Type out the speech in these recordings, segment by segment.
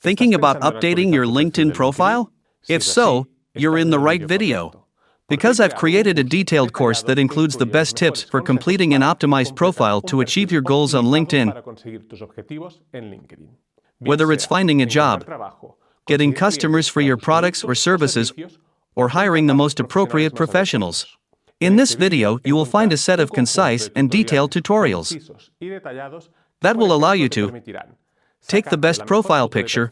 Thinking about updating your LinkedIn profile? If so, you're in the right video. Because I've created a detailed course that includes the best tips for completing an optimized profile to achieve your goals on LinkedIn. Whether it's finding a job, getting customers for your products or services, or hiring the most appropriate professionals. In this video, you will find a set of concise and detailed tutorials that will allow you to take the best profile picture,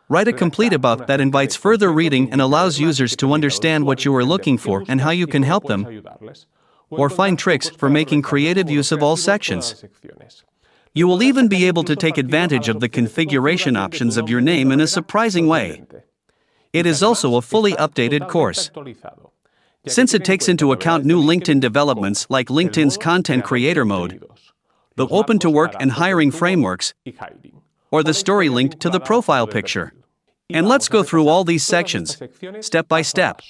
write a complete about that invites further reading and allows users to understand what you are looking for and how you can help them, or find tricks for making creative use of all sections. You will even be able to take advantage of the configuration options of your name in a surprising way. It is also a fully updated course, since it takes into account new LinkedIn developments like LinkedIn's content creator mode, the OpenToWork and Hiring frameworks, or the story linked to the profile picture. And let's go through all these sections, step by step.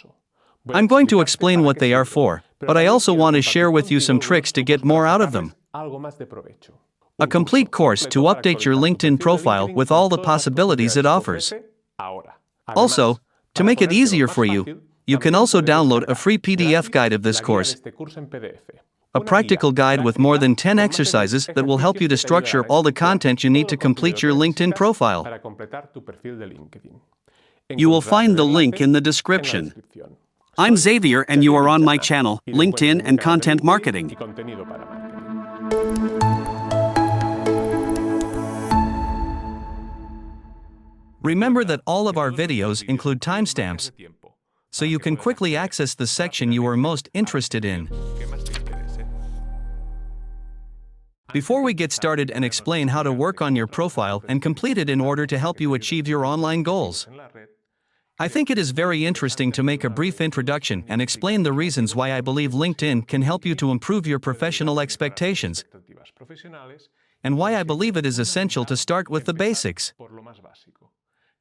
I'm going to explain what they are for, but I also want to share with you some tricks to get more out of them. A complete course to update your LinkedIn profile with all the possibilities it offers. Also, to make it easier for you, you can also download a free PDF guide of this course, a practical guide with more than 10 exercises that will help you to structure all the content you need to complete your LinkedIn profile. You will find the link in the description. I'm Xavier and you are on my channel, LinkedIn and Content Marketing. Remember that all of our videos include timestamps, so you can quickly access the section you are most interested in. Before we get started and explain how to work on your profile and complete it in order to help you achieve your online goals, I think it is very interesting to make a brief introduction and explain the reasons why I believe LinkedIn can help you to improve your professional expectations, and why I believe it is essential to start with the basics.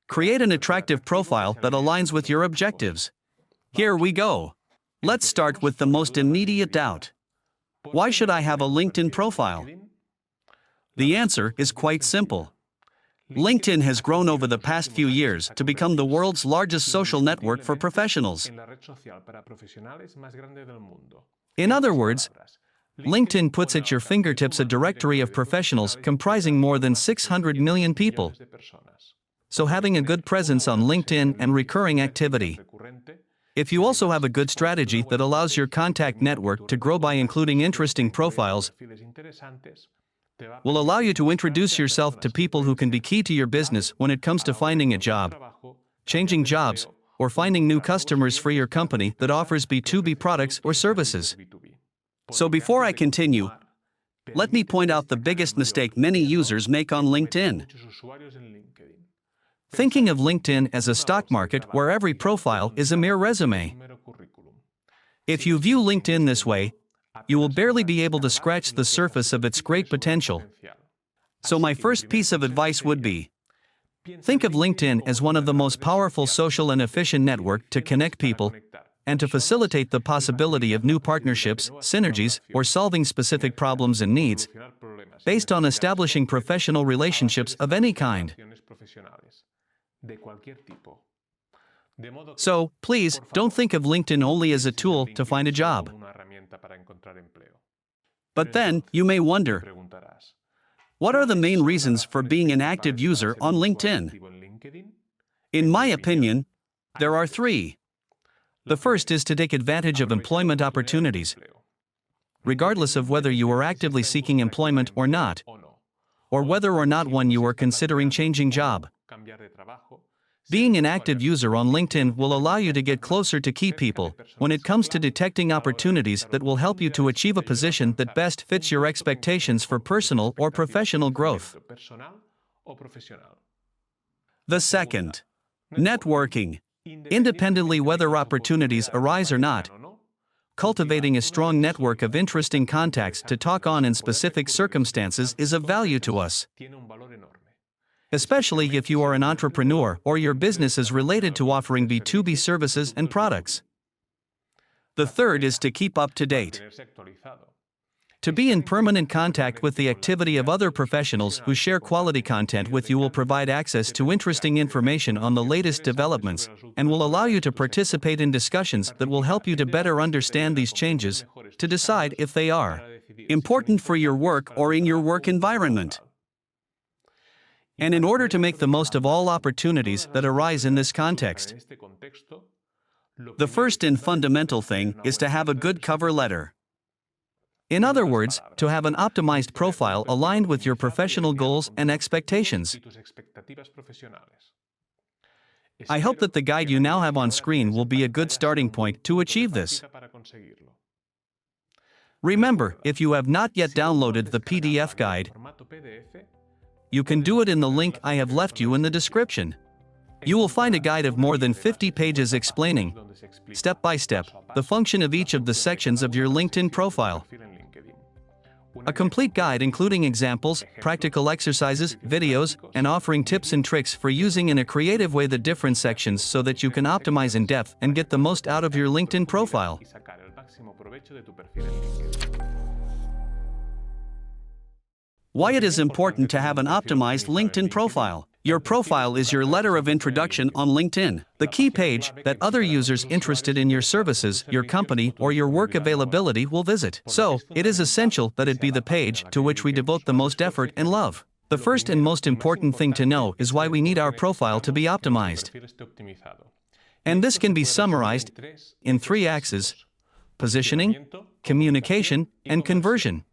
Create an attractive profile that aligns with your objectives. Here we go. Let's start with the most immediate doubt. Why should I have a LinkedIn profile? The answer is quite simple. LinkedIn has grown over the past few years to become the world's largest social network for professionals. In other words, LinkedIn puts at your fingertips a directory of professionals comprising more than 600 million people. So having a good presence on LinkedIn and recurring activity. If you also have a good strategy that allows your contact network to grow by including interesting profiles, will allow you to introduce yourself to people who can be key to your business when it comes to finding a job, changing jobs, or finding new customers for your company that offers B2B products or services. So before I continue, let me point out the biggest mistake many users make on LinkedIn. Thinking of LinkedIn as a stock market where every profile is a mere resume. If you view LinkedIn this way, you will barely be able to scratch the surface of its great potential. So my first piece of advice would be, think of LinkedIn as one of the most powerful social and efficient networks to connect people and to facilitate the possibility of new partnerships, synergies, or solving specific problems and needs based on establishing professional relationships of any kind. So, please, don't think of LinkedIn only as a tool to find a job. But then, you may wonder, what are the main reasons for being an active user on LinkedIn? In my opinion, there are three. The first is to take advantage of employment opportunities, regardless of whether you are actively seeking employment or not, or whether or not one you are considering changing job. Being an active user on LinkedIn will allow you to get closer to key people when it comes to detecting opportunities that will help you to achieve a position that best fits your expectations for personal or professional growth. The second, networking. Independently whether opportunities arise or not, cultivating a strong network of interesting contacts to talk on in specific circumstances is of value to us, especially if you are an entrepreneur or your business is related to offering B2B services and products. The third is to keep up to date. To be in permanent contact with the activity of other professionals who share quality content with you will provide access to interesting information on the latest developments, and will allow you to participate in discussions that will help you to better understand these changes, to decide if they are important for your work or in your work environment. And in order to make the most of all opportunities that arise in this context, the first and fundamental thing is to have a good cover letter. In other words, to have an optimized profile aligned with your professional goals and expectations. I hope that the guide you now have on screen will be a good starting point to achieve this. Remember, if you have not yet downloaded the PDF guide, you can do it in the link I have left you in the description. You will find a guide of more than 50 pages explaining, step by step, the function of each of the sections of your LinkedIn profile. A complete guide including examples, practical exercises, videos, and offering tips and tricks for using in a creative way the different sections so that you can optimize in depth and get the most out of your LinkedIn profile. Why it is important to have an optimized LinkedIn profile. Your profile is your letter of introduction on LinkedIn, the key page that other users interested in your services, your company, or your work availability will visit. So, it is essential that it be the page to which we devote the most effort and love. The first and most important thing to know is why we need our profile to be optimized. And this can be summarized in 3 axes: positioning, communication, and conversion.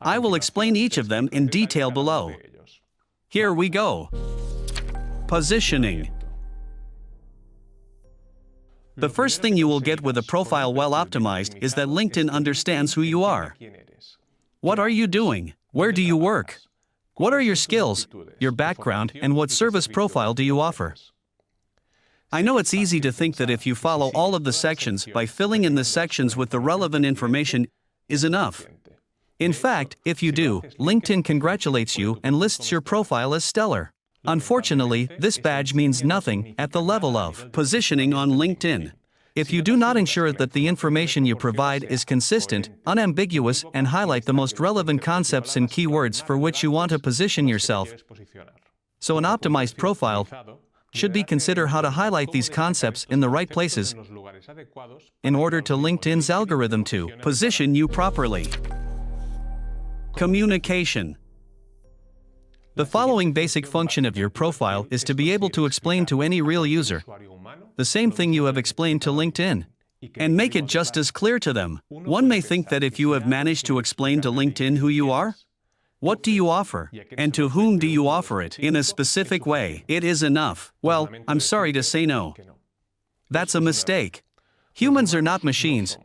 I will explain each of them in detail below. Here we go. Positioning. The first thing you will get with a profile well optimized is that LinkedIn understands who you are. What are you doing? Where do you work? What are your skills, your background, and what service profile do you offer? I know it's easy to think that if you follow all of the sections by filling in the sections with the relevant information is enough. In fact, if you do, LinkedIn congratulates you and lists your profile as stellar. Unfortunately, this badge means nothing at the level of positioning on LinkedIn. If you do not ensure that the information you provide is consistent, unambiguous, and highlight the most relevant concepts and keywords for which you want to position yourself. So an optimized profile should be consider how to highlight these concepts in the right places in order to LinkedIn's algorithm to position you properly. Communication. The following basic function of your profile is to be able to explain to any real user the same thing you have explained to LinkedIn, and make it just as clear to them. One may think that if you have managed to explain to LinkedIn who you are, what do you offer, and to whom do you offer it in a specific way, it is enough. Well, I'm sorry to say no. That's a mistake. Humans are not machines.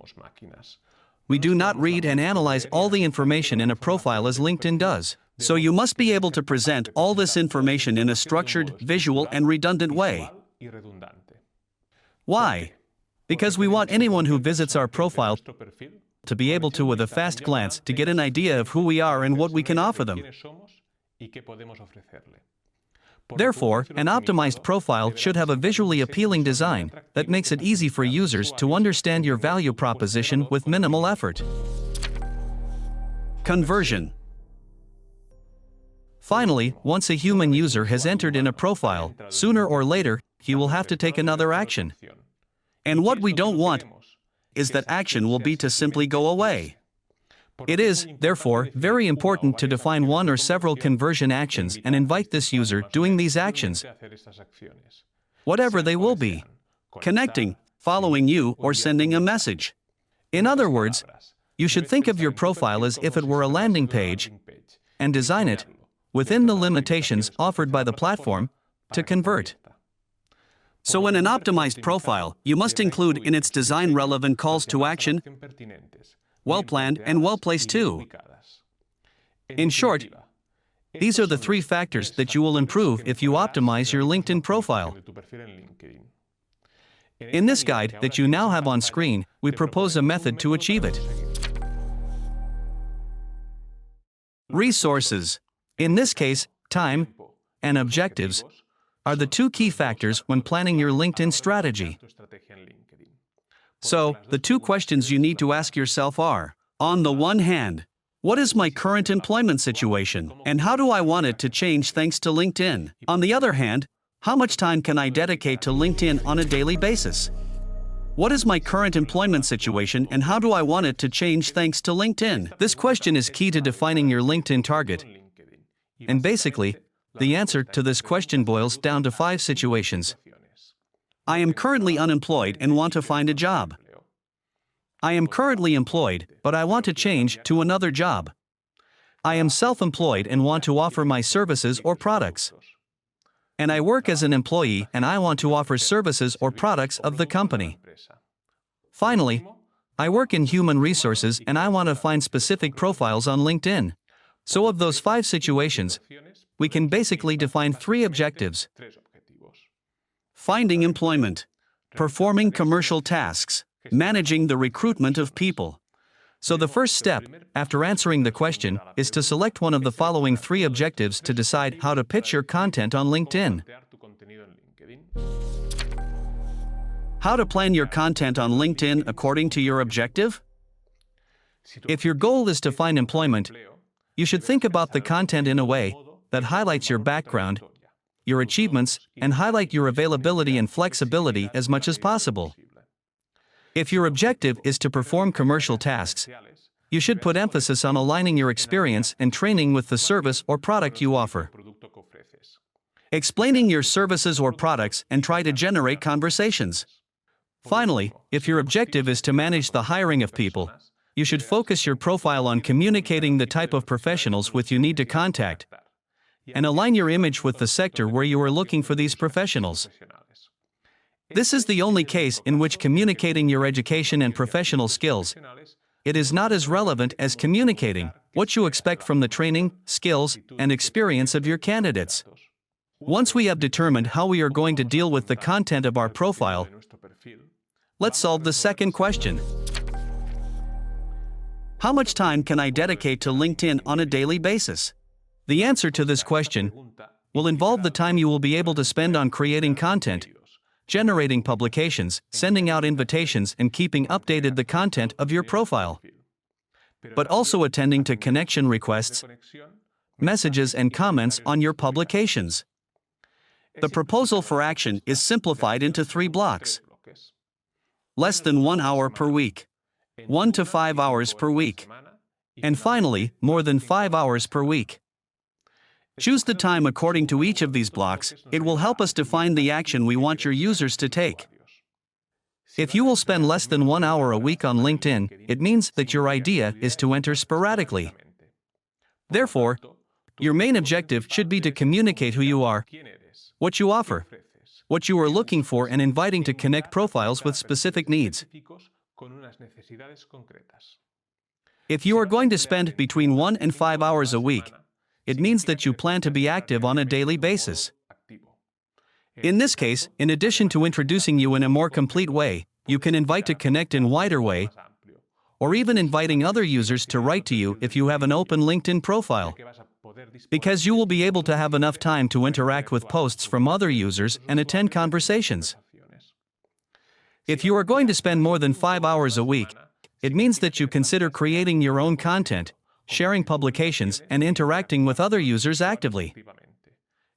We do not read and analyze all the information in a profile as LinkedIn does. So you must be able to present all this information in a structured, visual, and redundant way. Why? Because we want anyone who visits our profile to be able to, with a fast glance, to get an idea of who we are and what we can offer them. Therefore, an optimized profile should have a visually appealing design that makes it easy for users to understand your value proposition with minimal effort. Conversion. Finally, once a human user has entered in a profile, sooner or later, he will have to take another action. And what we don't want is that action will be to simply go away. It is, therefore, very important to define one or several conversion actions and invite this user doing these actions, whatever they will be: connecting, following you, or sending a message. In other words, you should think of your profile as if it were a landing page and design it, within the limitations offered by the platform, to convert. So in an optimized profile, you must include in its design relevant calls to action, well-planned and well-placed too. In short, these are the 3 factors that you will improve if you optimize your LinkedIn profile. In this guide that you now have on screen, we propose a method to achieve it. Resources. In this case, time and objectives are the 2 key factors when planning your LinkedIn strategy. So, the 2 questions you need to ask yourself are, on the one hand, What is my current employment situation, and how do I want it to change thanks to LinkedIn? On the other hand, how much time can I dedicate to LinkedIn on a daily basis? What is my current employment situation and how do I want it to change thanks to LinkedIn? This question is key to defining your LinkedIn target. And basically, the answer to this question boils down to 5 situations. I am currently unemployed and want to find a job. I am currently employed, but I want to change to another job. I am self-employed and want to offer my services or products. And I work as an employee and I want to offer services or products of the company. Finally, I work in human resources and I want to find specific profiles on LinkedIn. So of those 5 situations, we can basically define 3 objectives. Finding employment, performing commercial tasks, managing the recruitment of people. So the first step, after answering the question, is to select one of the following 3 objectives to decide how to pitch your content on LinkedIn. How to plan your content on LinkedIn according to your objective? If your goal is to find employment, you should think about the content in a way that highlights your background, your achievements, and highlight your availability and flexibility as much as possible. If your objective is to perform commercial tasks, you should put emphasis on aligning your experience and training with the service or product you offer. Explaining your services or products and try to generate conversations. Finally, if your objective is to manage the hiring of people, you should focus your profile on communicating the type of professionals with you need to contact, and align your image with the sector where you are looking for these professionals. This is the only case in which communicating your education and professional skills, it is not as relevant as communicating what you expect from the training, skills, and experience of your candidates. Once we have determined how we are going to deal with the content of our profile, let's solve the second question. How much time can I dedicate to LinkedIn on a daily basis? The answer to this question will involve the time you will be able to spend on creating content, generating publications, sending out invitations, and keeping updated the content of your profile, but also attending to connection requests, messages, and comments on your publications. The proposal for action is simplified into 3 blocks. Less than 1 hour per week, 1 to 5 hours per week, and finally, more than 5 hours per week. Choose the time according to each of these blocks. It will help us define the action we want your users to take. If you will spend less than 1 hour a week on LinkedIn, it means that your idea is to enter sporadically. Therefore, your main objective should be to communicate who you are, what you offer, what you are looking for, and inviting to connect profiles with specific needs. If you are going to spend between 1 and 5 hours a week, it means that you plan to be active on a daily basis. In this case, in addition to introducing you in a more complete way, you can invite to connect in a wider way, or even inviting other users to write to you if you have an open LinkedIn profile, because you will be able to have enough time to interact with posts from other users and attend conversations. If you are going to spend more than 5 hours a week, it means that you consider creating your own content, sharing publications, and interacting with other users actively.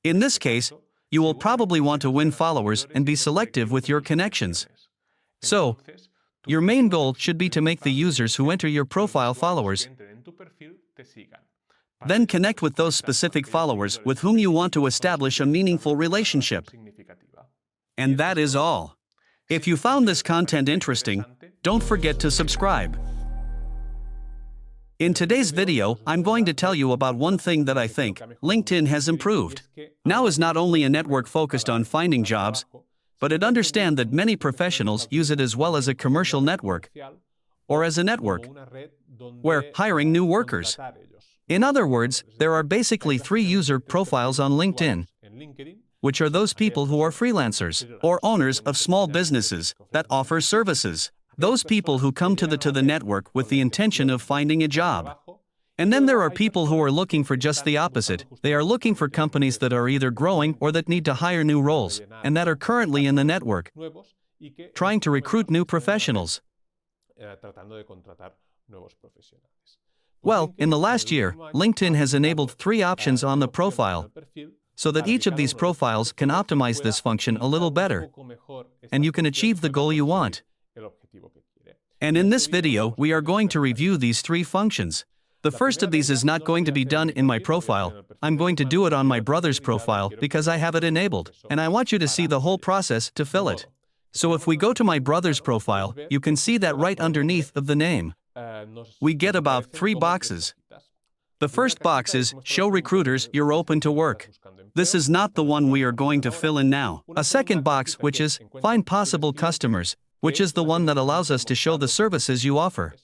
In this case, you will probably want to win followers and be selective with your connections. So, your main goal should be to make the users who enter your profile followers. Then connect with those specific followers with whom you want to establish a meaningful relationship. And that is all. If you found this content interesting, don't forget to subscribe. In today's video, I'm going to tell you about one thing that I think LinkedIn has improved. Now is not only a network focused on finding jobs, but it understands that many professionals use it as well as a commercial network, or as a network where hiring new workers. In other words, there are basically 3 user profiles on LinkedIn, which are those people who are freelancers or owners of small businesses that offer services. Those people who come to the network with the intention of finding a job. And then there are people who are looking for just the opposite. They are looking for companies that are either growing or that need to hire new roles, and that are currently in the network, trying to recruit new professionals. Well, in the last year, LinkedIn has enabled 3 options on the profile, so that each of these profiles can optimize this function a little better, and you can achieve the goal you want. And in this video, we are going to review these 3 functions. The first of these is not going to be done in my profile. I'm going to do it on my brother's profile because I have it enabled, and I want you to see the whole process to fill it. So if we go to my brother's profile, you can see that right underneath of the name, we get about 3 boxes. The first box is Show Recruiters You're Open to Work. This is not the one we are going to fill in now. A second box which is Find Possible Customers, which is the one that allows us to show the services you offer.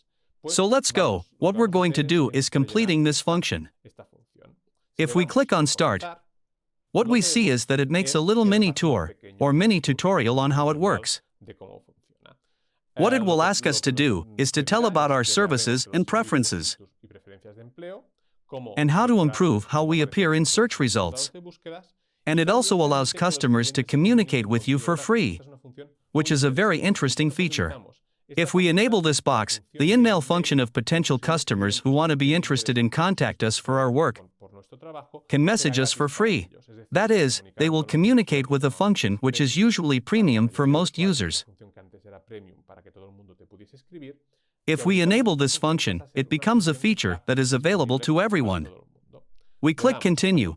So let's go. What we're going to do is completing this function. If we click on Start, what we see is that it makes a little mini tour or mini tutorial on how it works. What it will ask us to do is to tell about our services and preferences, and how to improve how we appear in search results. And it also allows customers to communicate with you for free, which is a very interesting feature. If we enable this box, the in-mail function of potential customers who want to be interested in contact us for our work can message us for free. That is, they will communicate with a function which is usually premium for most users. If we enable this function, it becomes a feature that is available to everyone. We click Continue,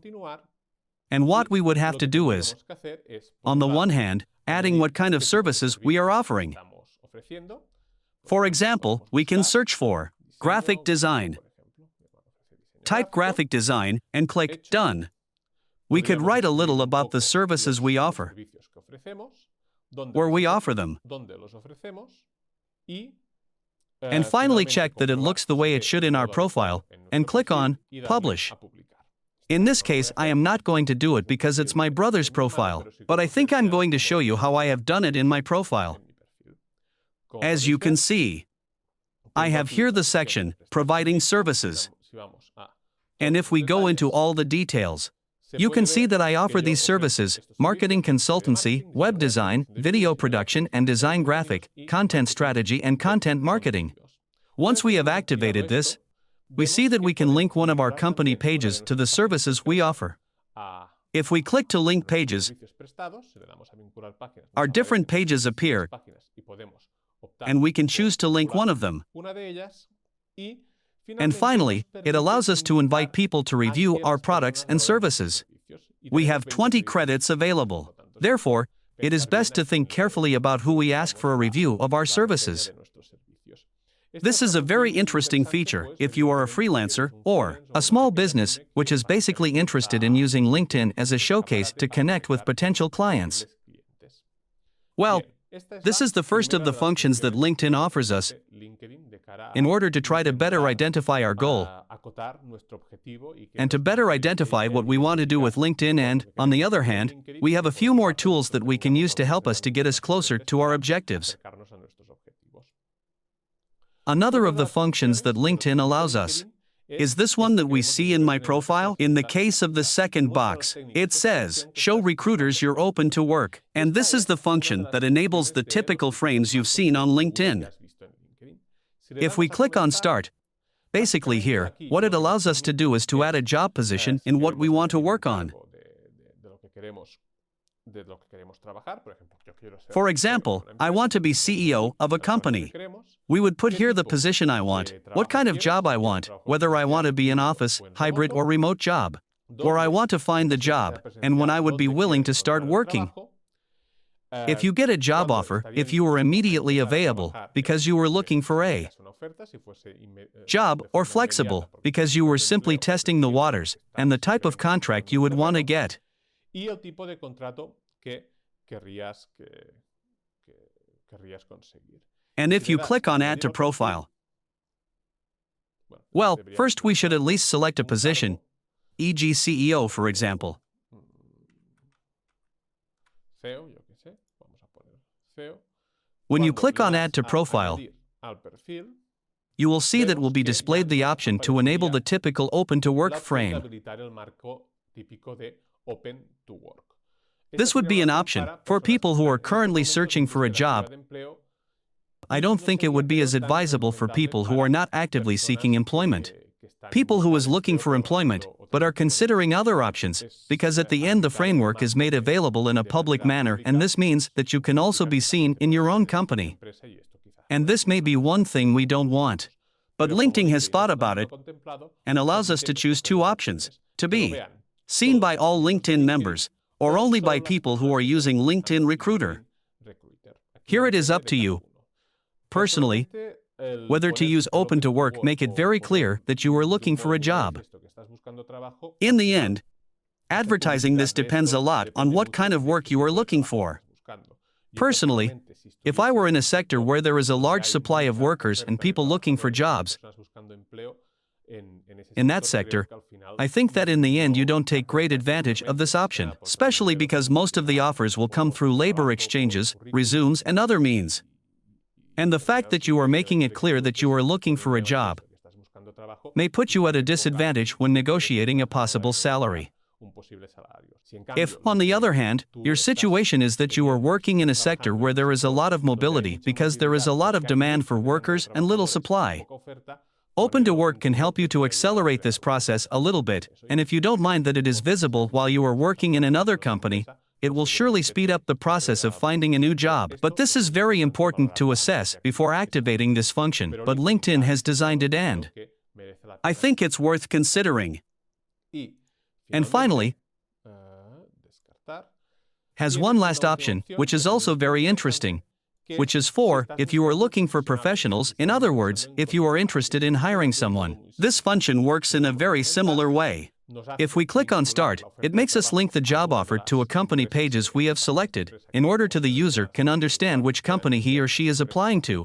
and what we would have to do is, on the one hand, adding what kind of services we are offering. For example, we can search for graphic design. Type graphic design and click Done. We could write a little about the services we offer, where we offer them, and finally check that it looks the way it should in our profile, and click on Publish. In this case, I am not going to do it because it's my brother's profile, but I think I'm going to show you how I have done it in my profile. As you can see, I have here the section, Providing Services. And if we go into all the details, you can see that I offer these services: marketing consultancy, web design, video production and design, graphic, content strategy and content marketing. Once we have activated this, we see that we can link one of our company pages to the services we offer. If we click to link pages, our different pages appear, and we can choose to link one of them. And finally, it allows us to invite people to review our products and services. We have 20 credits available. Therefore, it is best to think carefully about who we ask for a review of our services. This is a very interesting feature if you are a freelancer or a small business which is basically interested in using LinkedIn as a showcase to connect with potential clients. Well, this is the first of the functions that LinkedIn offers us in order to try to better identify our goal and to better identify what we want to do with LinkedIn. And, on the other hand, we have a few more tools that we can use to help us to get us closer to our objectives. Another of the functions that LinkedIn allows us is this one that we see in my profile. In the case of the second box, it says, Show Recruiters You're Open to Work. And this is the function that enables the typical frames you've seen on LinkedIn. If we click on Start, basically here, what it allows us to do is to add a job position in what we want to work on. For example, I want to be CEO of a company. We would put here the position I want, what kind of job I want, whether I want to be in office, hybrid or remote job, or I want to find the job, and when I would be willing to start working. If you get a job offer, if you were immediately available because you were looking for a job, or flexible because you were simply testing the waters, and the type of contract you would want to get. And if you click on Add to Profile, well, first we should at least select a position, e.g. CEO, for example. When you click on Add to Profile, you will see that will be displayed the option to enable the typical Open to Work frame. This would be an option for people who are currently searching for a job. I don't think it would be as advisable for people who are not actively seeking employment. People who is looking for employment, but are considering other options, because at the end the framework is made available in a public manner, and this means that you can also be seen in your own company. And this may be one thing we don't want. But LinkedIn has thought about it and allows us to choose two options: to be seen by all LinkedIn members, or only by people who are using LinkedIn Recruiter. Here it is up to you. Personally, whether to use OpenToWork make it very clear that you are looking for a job. In the end, advertising this depends a lot on what kind of work you are looking for. Personally, if I were in a sector where there is a large supply of workers and people looking for jobs, in that sector, I think that in the end you don't take great advantage of this option, especially because most of the offers will come through labor exchanges, resumes, and other means. And the fact that you are making it clear that you are looking for a job may put you at a disadvantage when negotiating a possible salary. If, on the other hand, your situation is that you are working in a sector where there is a lot of mobility because there is a lot of demand for workers and little supply, OpenToWork can help you to accelerate this process a little bit, and if you don't mind that it is visible while you are working in another company, it will surely speed up the process of finding a new job. But this is very important to assess before activating this function, but LinkedIn has designed it, and I think it's worth considering. And finally, has one last option, which is also very interesting, which is for if you are looking for professionals, in other words, if you are interested in hiring someone. This function works in a very similar way. If we click on Start, it makes us link the job offer to a company pages we have selected, in order to the user can understand which company he or she is applying to,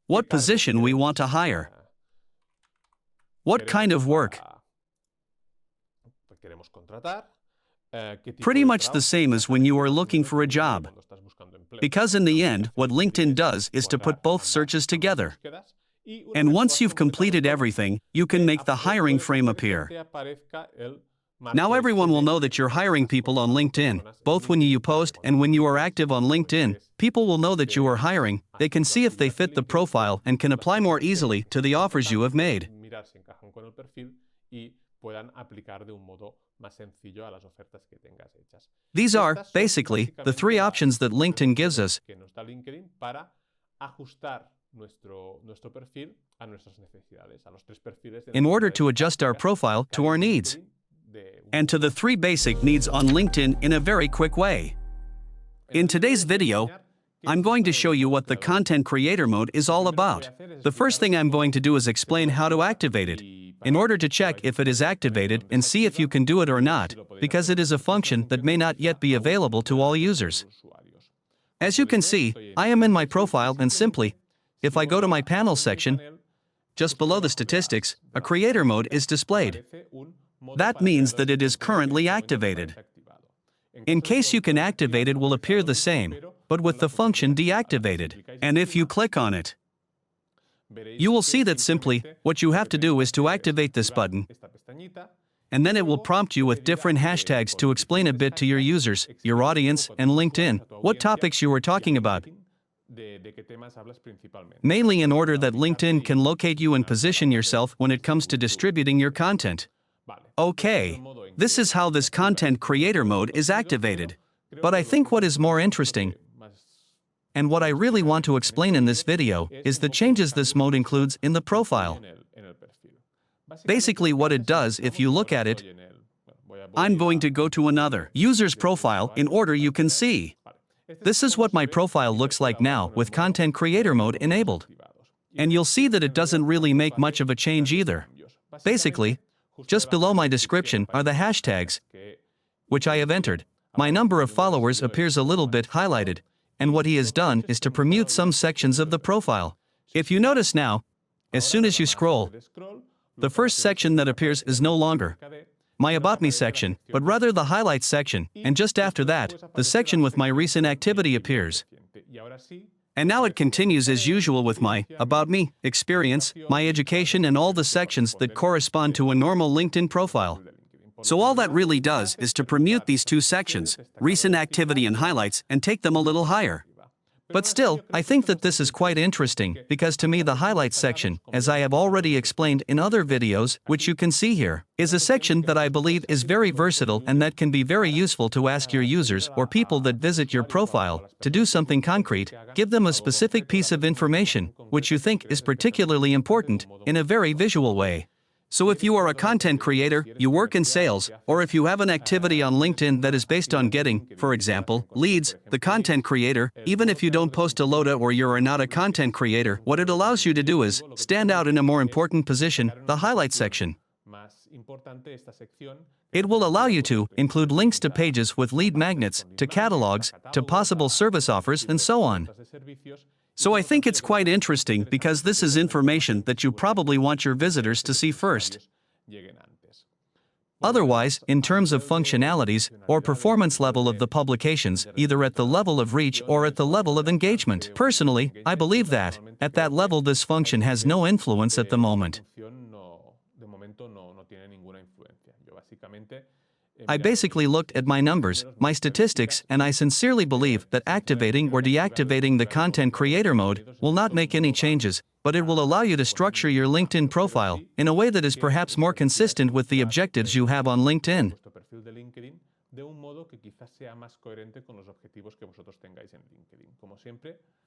what position we want to hire, what kind of work. Pretty much the same as when you are looking for a job. Because in the end, what LinkedIn does is to put both searches together. And once you've completed everything, you can make the hiring frame appear. Now everyone will know that you're hiring people on LinkedIn, both when you post and when you are active on LinkedIn. People will know that you are hiring, they can see if they fit the profile and can apply more easily to the offers you have made. These are, basically, the three options that LinkedIn gives us in order to adjust our profile to our needs, and to the three basic needs on LinkedIn in a very quick way. In today's video, I'm going to show you what the Content Creator Mode is all about. The first thing I'm going to do is explain how to activate it, in order to check if it is activated and see if you can do it or not, because it is a function that may not yet be available to all users. As you can see, I am in my profile, and simply, if I go to my panel section, just below the statistics, a creator mode is displayed. That means that it is currently activated. In case you can activate, it will appear the same, but with the function deactivated. And if you click on it, you will see that simply, what you have to do is to activate this button, and then it will prompt you with different hashtags to explain a bit to your users, your audience, and LinkedIn, what topics you are talking about, mainly in order that LinkedIn can locate you and position yourself when it comes to distributing your content. Okay, this is how this Content Creator Mode is activated. But I think what is more interesting, and what I really want to explain in this video, is the changes this mode includes in the profile. Basically what it does, if you look at it, I'm going to go to another user's profile in order you can see. This is what my profile looks like now with Content Creator Mode enabled. And you'll see that it doesn't really make much of a change either. Basically, just below my description are the hashtags, which I have entered. My number of followers appears a little bit highlighted, and what he has done is to permute some sections of the profile. If you notice now, as soon as you scroll, the first section that appears is no longer my About Me section, but rather the Highlights section, and just after that, the section with my recent activity appears. And now it continues as usual with my About Me, Experience, my education, and all the sections that correspond to a normal LinkedIn profile. So all that really does is to permute these two sections, recent activity and highlights, and take them a little higher. But still, I think that this is quite interesting, because to me the highlights section, as I have already explained in other videos, which you can see here, is a section that I believe is very versatile and that can be very useful to ask your users or people that visit your profile to do something concrete, give them a specific piece of information, which you think is particularly important, in a very visual way. So if you are a content creator, you work in sales, or if you have an activity on LinkedIn that is based on getting, for example, leads, the content creator, even if you don't post a load or you are not a content creator, what it allows you to do is stand out in a more important position, the highlight section. It will allow you to include links to pages with lead magnets, to catalogs, to possible service offers, and so on. So I think it's quite interesting because this is information that you probably want your visitors to see first. Otherwise, in terms of functionalities or performance level of the publications, either at the level of reach or at the level of engagement, personally, I believe that, at that level this function has no influence at the moment. I basically looked at my numbers, my statistics, and I sincerely believe that activating or deactivating the content creator mode will not make any changes, but it will allow you to structure your LinkedIn profile in a way that is perhaps more consistent with the objectives you have on LinkedIn.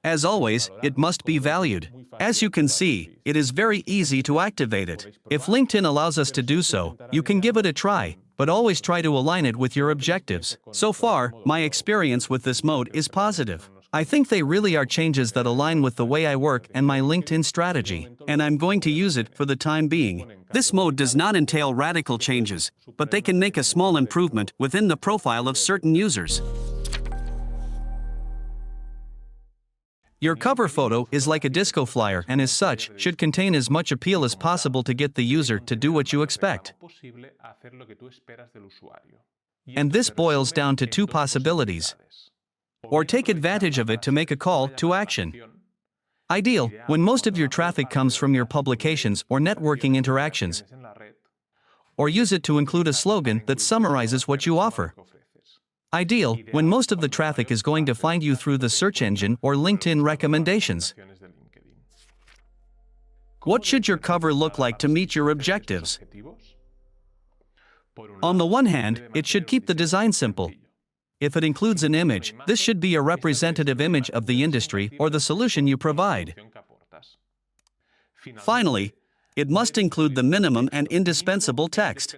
As always, it must be valued. As you can see, it is very easy to activate it. If LinkedIn allows us to do so, you can give it a try, but always try to align it with your objectives. So far, my experience with this mode is positive. I think they really are changes that align with the way I work and my LinkedIn strategy, and I'm going to use it for the time being. This mode does not entail radical changes, but they can make a small improvement within the profile of certain users. Your cover photo is like a disco flyer and as such, should contain as much appeal as possible to get the user to do what you expect. And this boils down to two possibilities. Or take advantage of it to make a call to action. Ideal, when most of your traffic comes from your publications or networking interactions. Or use it to include a slogan that summarizes what you offer. Ideal, when most of the traffic is going to find you through the search engine or LinkedIn recommendations. What should your cover look like to meet your objectives? On the one hand, it should keep the design simple. If it includes an image, this should be a representative image of the industry or the solution you provide. Finally, it must include the minimum and indispensable text.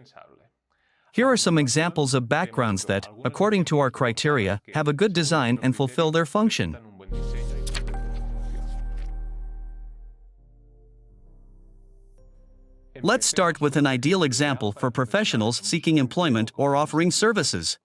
Here are some examples of backgrounds that, according to our criteria, have a good design and fulfill their function. Let's start with an ideal example for professionals seeking employment or offering services.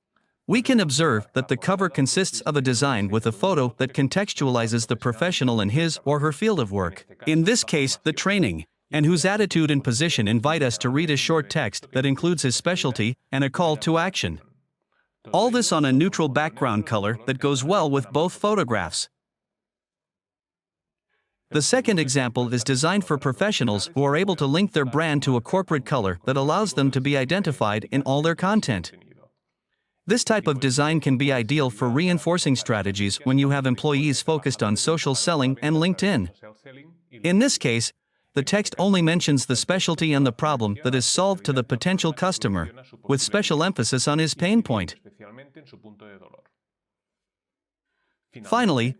We can observe that the cover consists of a design with a photo that contextualizes the professional in his or her field of work, in this case, the training, and whose attitude and position invite us to read a short text that includes his specialty and a call to action. All this on a neutral background color that goes well with both photographs. The second example is designed for professionals who are able to link their brand to a corporate color that allows them to be identified in all their content. This type of design can be ideal for reinforcing strategies when you have employees focused on social selling and LinkedIn. In this case, the text only mentions the specialty and the problem that is solved to the potential customer, with special emphasis on his pain point. Finally,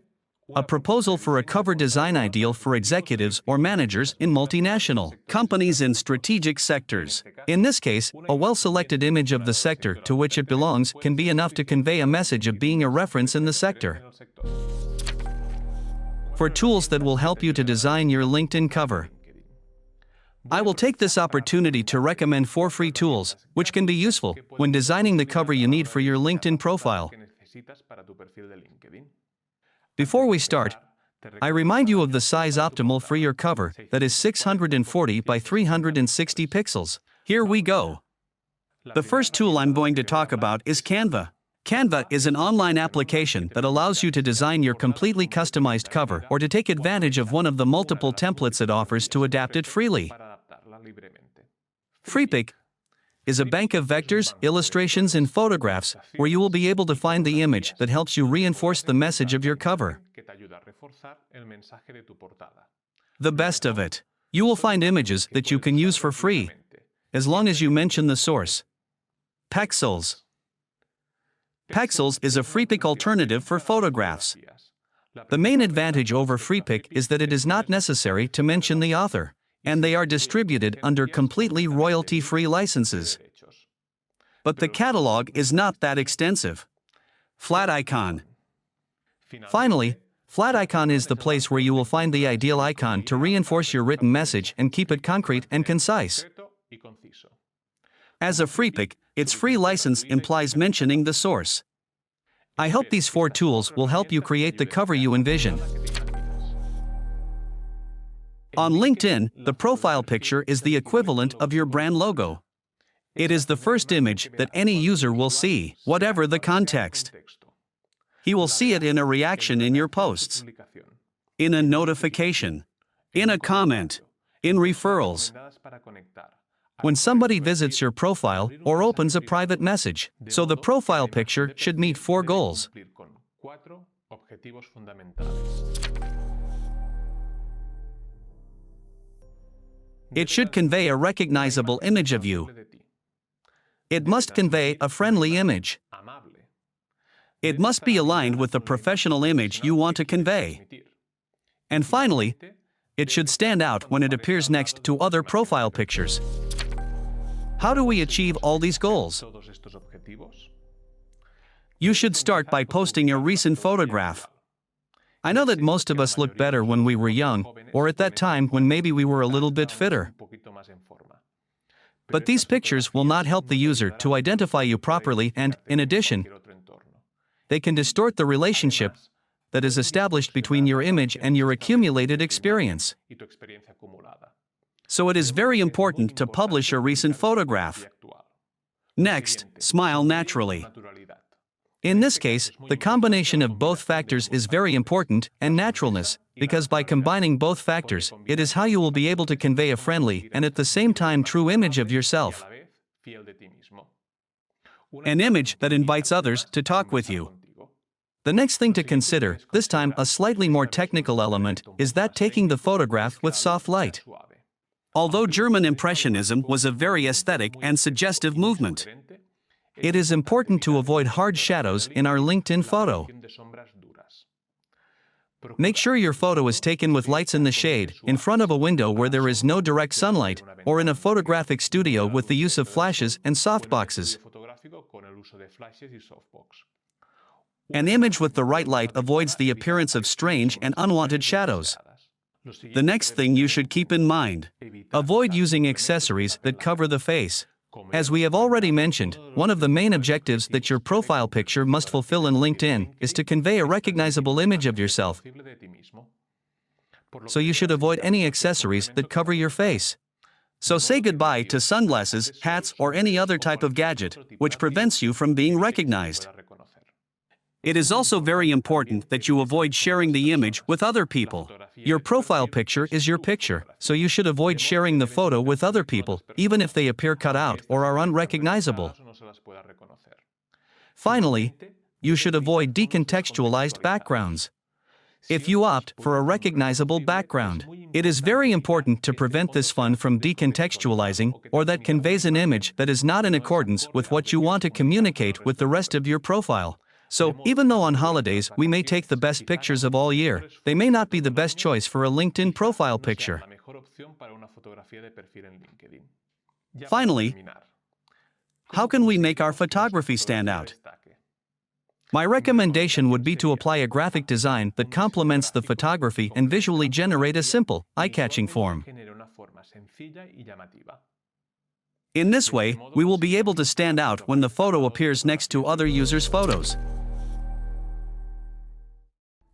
a proposal for a cover design ideal for executives or managers in multinational companies in strategic sectors. In this case, a well-selected image of the sector to which it belongs can be enough to convey a message of being a reference in the sector. For tools that will help you to design your LinkedIn cover, I will take this opportunity to recommend 4 free tools, which can be useful when designing the cover you need for your LinkedIn profile. Before we start, I remind you of the size optimal for your cover, that is 640 by 360 pixels. Here we go. The first tool I'm going to talk about is Canva. Canva is an online application that allows you to design your completely customized cover or to take advantage of one of the multiple templates it offers to adapt it freely. FreePic is a bank of vectors, illustrations, and photographs where you will be able to find the image that helps you reinforce the message of your cover. The best of it. You will find images that you can use for free, as long as you mention the source. Pexels. Pexels is a FreePic alternative for photographs. The main advantage over FreePic is that it is not necessary to mention the author, and they are distributed under completely royalty-free licenses. But the catalog is not that extensive. Flat icon. Finally, flat icon is the place where you will find the ideal icon to reinforce your written message and keep it concrete and concise. As a FreePic, its free license implies mentioning the source. I hope these 4 tools will help you create the cover you envision. On LinkedIn, the profile picture is the equivalent of your brand logo. It is the first image that any user will see, whatever the context. He will see it in a reaction in your posts, in a notification, in a comment, in referrals, when somebody visits your profile or opens a private message. So the profile picture should meet 4 goals. It should convey a recognizable image of you. It must convey a friendly image. It must be aligned with the professional image you want to convey. And finally, it should stand out when it appears next to other profile pictures. How do we achieve all these goals? You should start by posting a recent photograph. I know that most of us look better when we were young, or at that time when maybe we were a little bit fitter. But these pictures will not help the user to identify you properly, and, in addition, they can distort the relationship that is established between your image and your accumulated experience. So it is very important to publish a recent photograph. Next, smile naturally. In this case, the combination of both factors is very important, and naturalness, because by combining both factors, it is how you will be able to convey a friendly and at the same time true image of yourself. An image that invites others to talk with you. The next thing to consider, this time a slightly more technical element, is that taking the photograph with soft light. Although German Impressionism was a very aesthetic and suggestive movement, it is important to avoid hard shadows in our LinkedIn photo. Make sure your photo is taken with lights in the shade, in front of a window where there is no direct sunlight, or in a photographic studio with the use of flashes and softboxes. An image with the right light avoids the appearance of strange and unwanted shadows. The next thing you should keep in mind: avoid using accessories that cover the face. As we have already mentioned, one of the main objectives that your profile picture must fulfill in LinkedIn is to convey a recognizable image of yourself. So you should avoid any accessories that cover your face. So say goodbye to sunglasses, hats, or any other type of gadget which prevents you from being recognized. It is also very important that you avoid sharing the image with other people. Your profile picture is your picture, so you should avoid sharing the photo with other people, even if they appear cut out or are unrecognizable. Finally, you should avoid decontextualized backgrounds. If you opt for a recognizable background, it is very important to prevent this fun from decontextualizing or that conveys an image that is not in accordance with what you want to communicate with the rest of your profile. So, even though on holidays we may take the best pictures of all year, they may not be the best choice for a LinkedIn profile picture. Finally, how can we make our photography stand out? My recommendation would be to apply a graphic design that complements the photography and visually generate a simple, eye-catching form. In this way, we will be able to stand out when the photo appears next to other users' photos.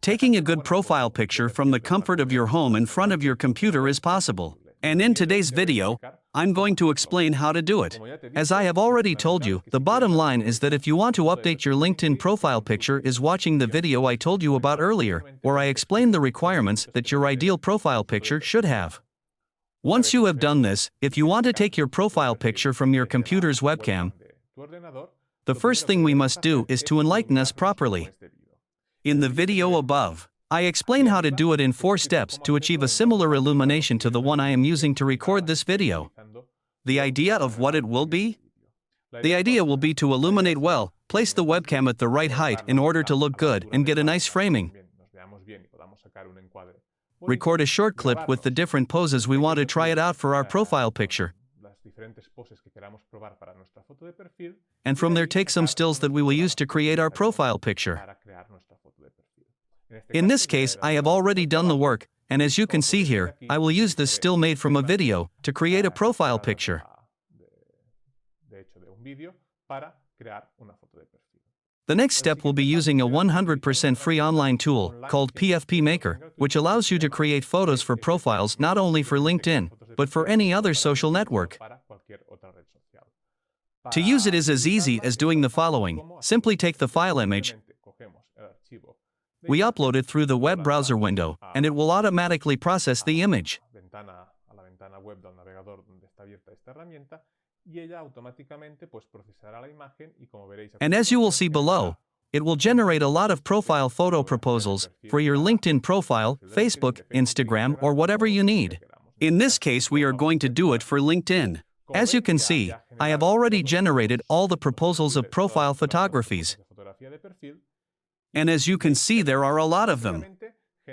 Taking a good profile picture from the comfort of your home in front of your computer is possible. And in today's video, I'm going to explain how to do it. As I have already told you, the bottom line is that if you want to update your LinkedIn profile picture is watching the video I told you about earlier, where I explained the requirements that your ideal profile picture should have. Once you have done this, if you want to take your profile picture from your computer's webcam, the first thing we must do is to enlighten us properly. In the video above, I explain how to do it in 4 steps to achieve a similar illumination to the one I am using to record this video. The idea of what it will be? The idea will be to illuminate well, place the webcam at the right height in order to look good and get a nice framing. Record a short clip with the different poses we want to try it out for our profile picture. And from there take some stills that we will use to create our profile picture. In this case, I have already done the work, and as you can see here, I will use this still made from a video to create a profile picture. The next step will be using a 100% free online tool called PFP Maker, which allows you to create photos for profiles not only for LinkedIn, but for any other social network. To use it is as easy as doing the following. Simply take the file image, we upload it through the web browser window, and it will automatically process the image. And as you will see below, it will generate a lot of profile photo proposals for your LinkedIn profile, Facebook, Instagram, or whatever you need. In this case, we are going to do it for LinkedIn. As you can see, I have already generated all the proposals of profile photographies. And as you can see, there are a lot of them.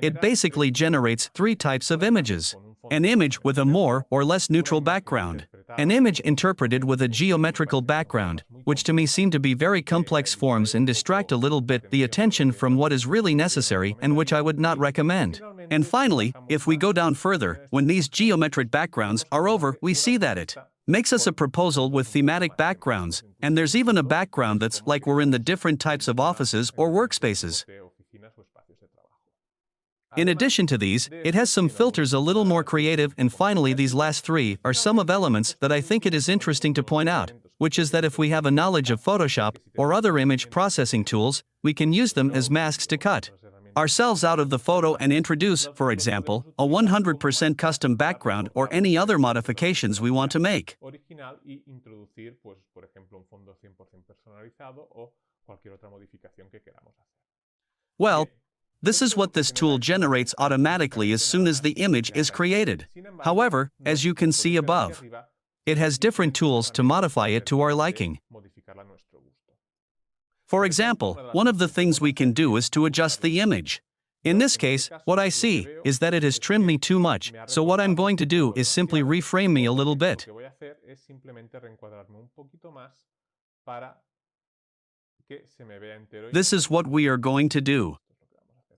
It basically generates 3 types of images. An image with a more or less neutral background. An image interpreted with a geometrical background, which to me seem to be very complex forms and distract a little bit the attention from what is really necessary and which I would not recommend. And finally, if we go down further, when these geometric backgrounds are over, we see that it makes us a proposal with thematic backgrounds, and there's even a background that's like we're in the different types of offices or workspaces. In addition to these, it has some filters a little more creative, and finally these last 3 are some of elements that I think it is interesting to point out, which is that if we have a knowledge of Photoshop or other image processing tools, we can use them as masks to cut ourselves out of the photo and introduce, for example, a 100% custom background or any other modifications we want to make. Well, this is what this tool generates automatically as soon as the image is created. However, as you can see above, it has different tools to modify it to our liking. For example, one of the things we can do is to adjust the image. In this case, what I see is that it has trimmed me too much, so what I'm going to do is simply reframe me a little bit. This is what we are going to do.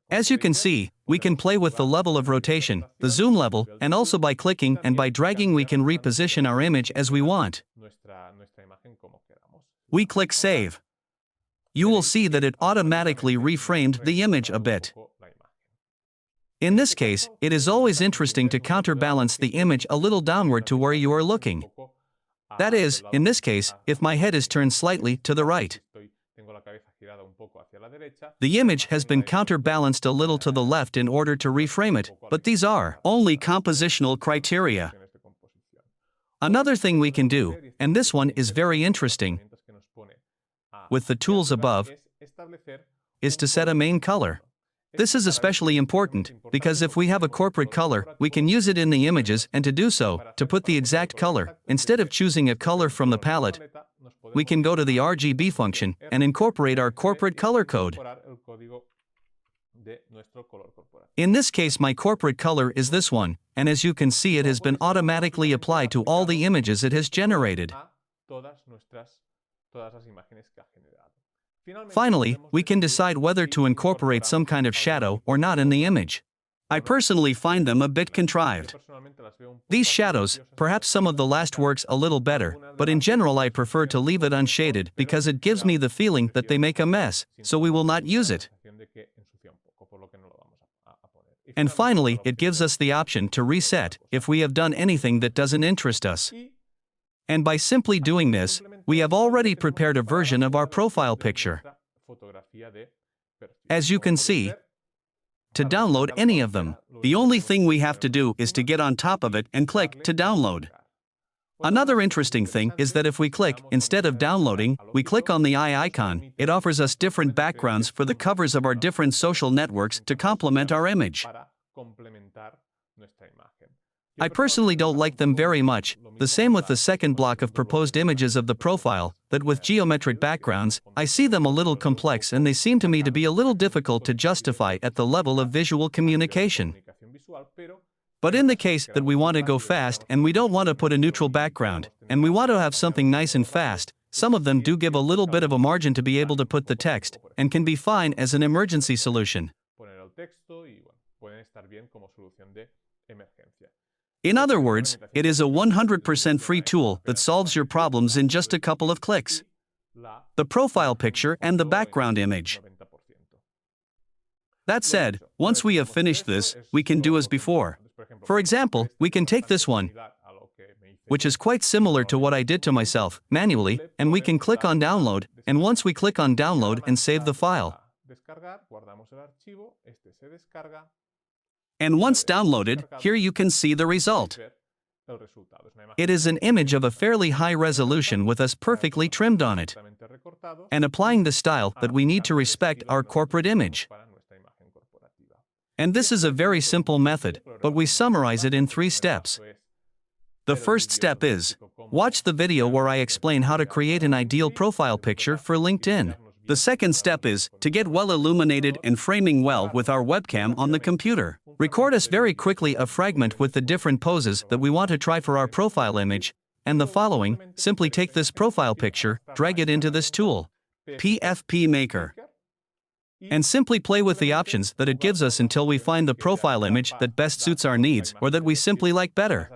As you can see, we can play with the level of rotation, the zoom level, and also by clicking and by dragging we can reposition our image as we want. We click Save. You will see that it automatically reframed the image a bit. In this case, it is always interesting to counterbalance the image a little downward to where you are looking. That is, in this case, if my head is turned slightly to the right. The image has been counterbalanced a little to the left in order to reframe it, but these are only compositional criteria. Another thing we can do, and this one is very interesting, with the tools above, is to set a main color. This is especially important, because if we have a corporate color, we can use it in the images, and to do so, to put the exact color, instead of choosing a color from the palette, we can go to the RGB function and incorporate our corporate color code. In this case, my corporate color is this one, and as you can see, it has been automatically applied to all the images it has generated. Finally, we can decide whether to incorporate some kind of shadow or not in the image. I personally find them a bit contrived. These shadows, perhaps some of the last works a little better, but in general I prefer to leave it unshaded because it gives me the feeling that they make a mess, so we will not use it. And finally, it gives us the option to reset if we have done anything that doesn't interest us. And by simply doing this, we have already prepared a version of our profile picture. As you can see, to download any of them, the only thing we have to do is to get on top of it and click to download. Another interesting thing is that if we click, instead of downloading, we click on the eye icon, it offers us different backgrounds for the covers of our different social networks to complement our image. I personally don't like them very much, the same with the second block of proposed images of the profile, that with geometric backgrounds, I see them a little complex and they seem to me to be a little difficult to justify at the level of visual communication. But in the case that we want to go fast and we don't want to put a neutral background, and we want to have something nice and fast, some of them do give a little bit of a margin to be able to put the text, and can be fine as an emergency solution. In other words, it is a 100% free tool that solves your problems in just a couple of clicks. The profile picture and the background image. That said, once we have finished this, we can do as before. For example, we can take this one, which is quite similar to what I did to myself, manually, and we can click on download, and once we click on download and save the file. And once downloaded, here you can see the result. It is an image of a fairly high resolution with us perfectly trimmed on it, and applying the style that we need to respect our corporate image. And this is a very simple method, but we summarize it in 3 steps. The first step is, watch the video where I explain how to create an ideal profile picture for LinkedIn. The second step is, to get well illuminated and framing well with our webcam on the computer. Record us very quickly a fragment with the different poses that we want to try for our profile image, and the following, simply take this profile picture, drag it into this tool, PFP Maker, and simply play with the options that it gives us until we find the profile image that best suits our needs or that we simply like better.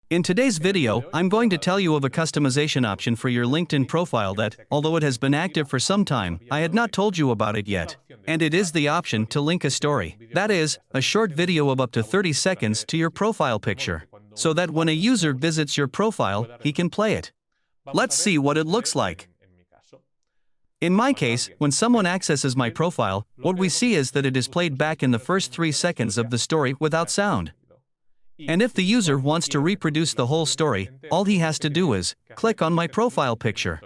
In today's video, I'm going to tell you of a customization option for your LinkedIn profile that, although it has been active for some time, I had not told you about it yet. And it is the option to link a story. That is, a short video of up to 30 seconds to your profile picture, so that when a user visits your profile, he can play it. Let's see what it looks like. In my case, when someone accesses my profile, what we see is that it is played back in the first 3 seconds of the story without sound. And if the user wants to reproduce the whole story, all he has to do is click on my profile picture.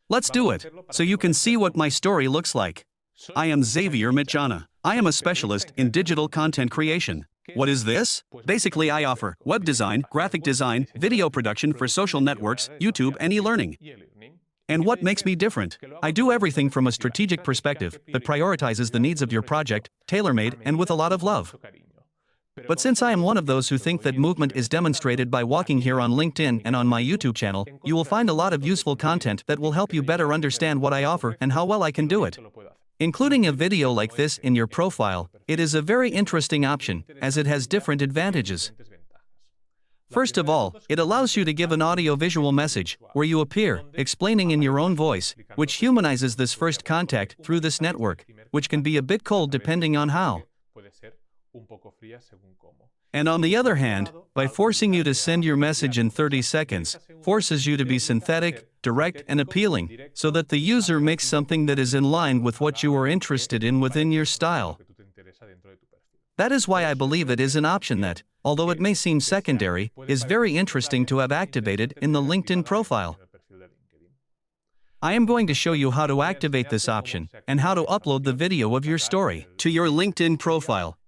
Let's do it, so you can see what my story looks like. I am Xavier Michana. I am a specialist in digital content creation. What is this? Basically, I offer web design, graphic design, video production for social networks, YouTube, and e-learning. And what makes me different? I do everything from a strategic perspective that prioritizes the needs of your project, tailor-made and with a lot of love. But since I am one of those who think that movement is demonstrated by walking here on LinkedIn and on my YouTube channel, you will find a lot of useful content that will help you better understand what I offer and how well I can do it. Including a video like this in your profile, it is a very interesting option, as it has different advantages. First of all, it allows you to give an audio-visual message, where you appear, explaining in your own voice, which humanizes this first contact through this network, which can be a bit cold depending on how. And on the other hand, by forcing you to send your message in 30 seconds, forces you to be synthetic, direct, and appealing, so that the user makes something that is in line with what you are interested in within your style. That is why I believe it is an option that, although it may seem secondary, is very interesting to have activated in the LinkedIn profile. I am going to show you how to activate this option, and how to upload the video of your story to your LinkedIn profile.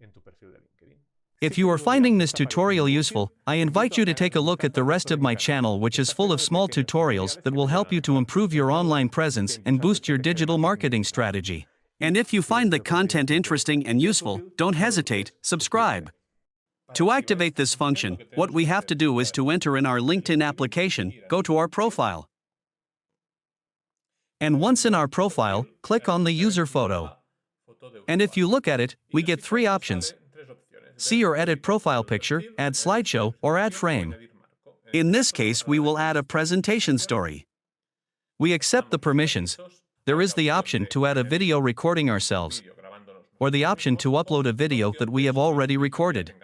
If you are finding this tutorial useful, I invite you to take a look at the rest of my channel, which is full of small tutorials that will help you to improve your online presence and boost your digital marketing strategy. And if you find the content interesting and useful, don't hesitate, subscribe. To activate this function, what we have to do is to enter in our LinkedIn application, go to our profile. And once in our profile, click on the user photo. And if you look at it, we get 3 options. See or edit profile picture, add slideshow, or add frame. In this case, we will add a presentation story. We accept the permissions. There is the option to add a video recording ourselves, or the option to upload a video that we have already recorded.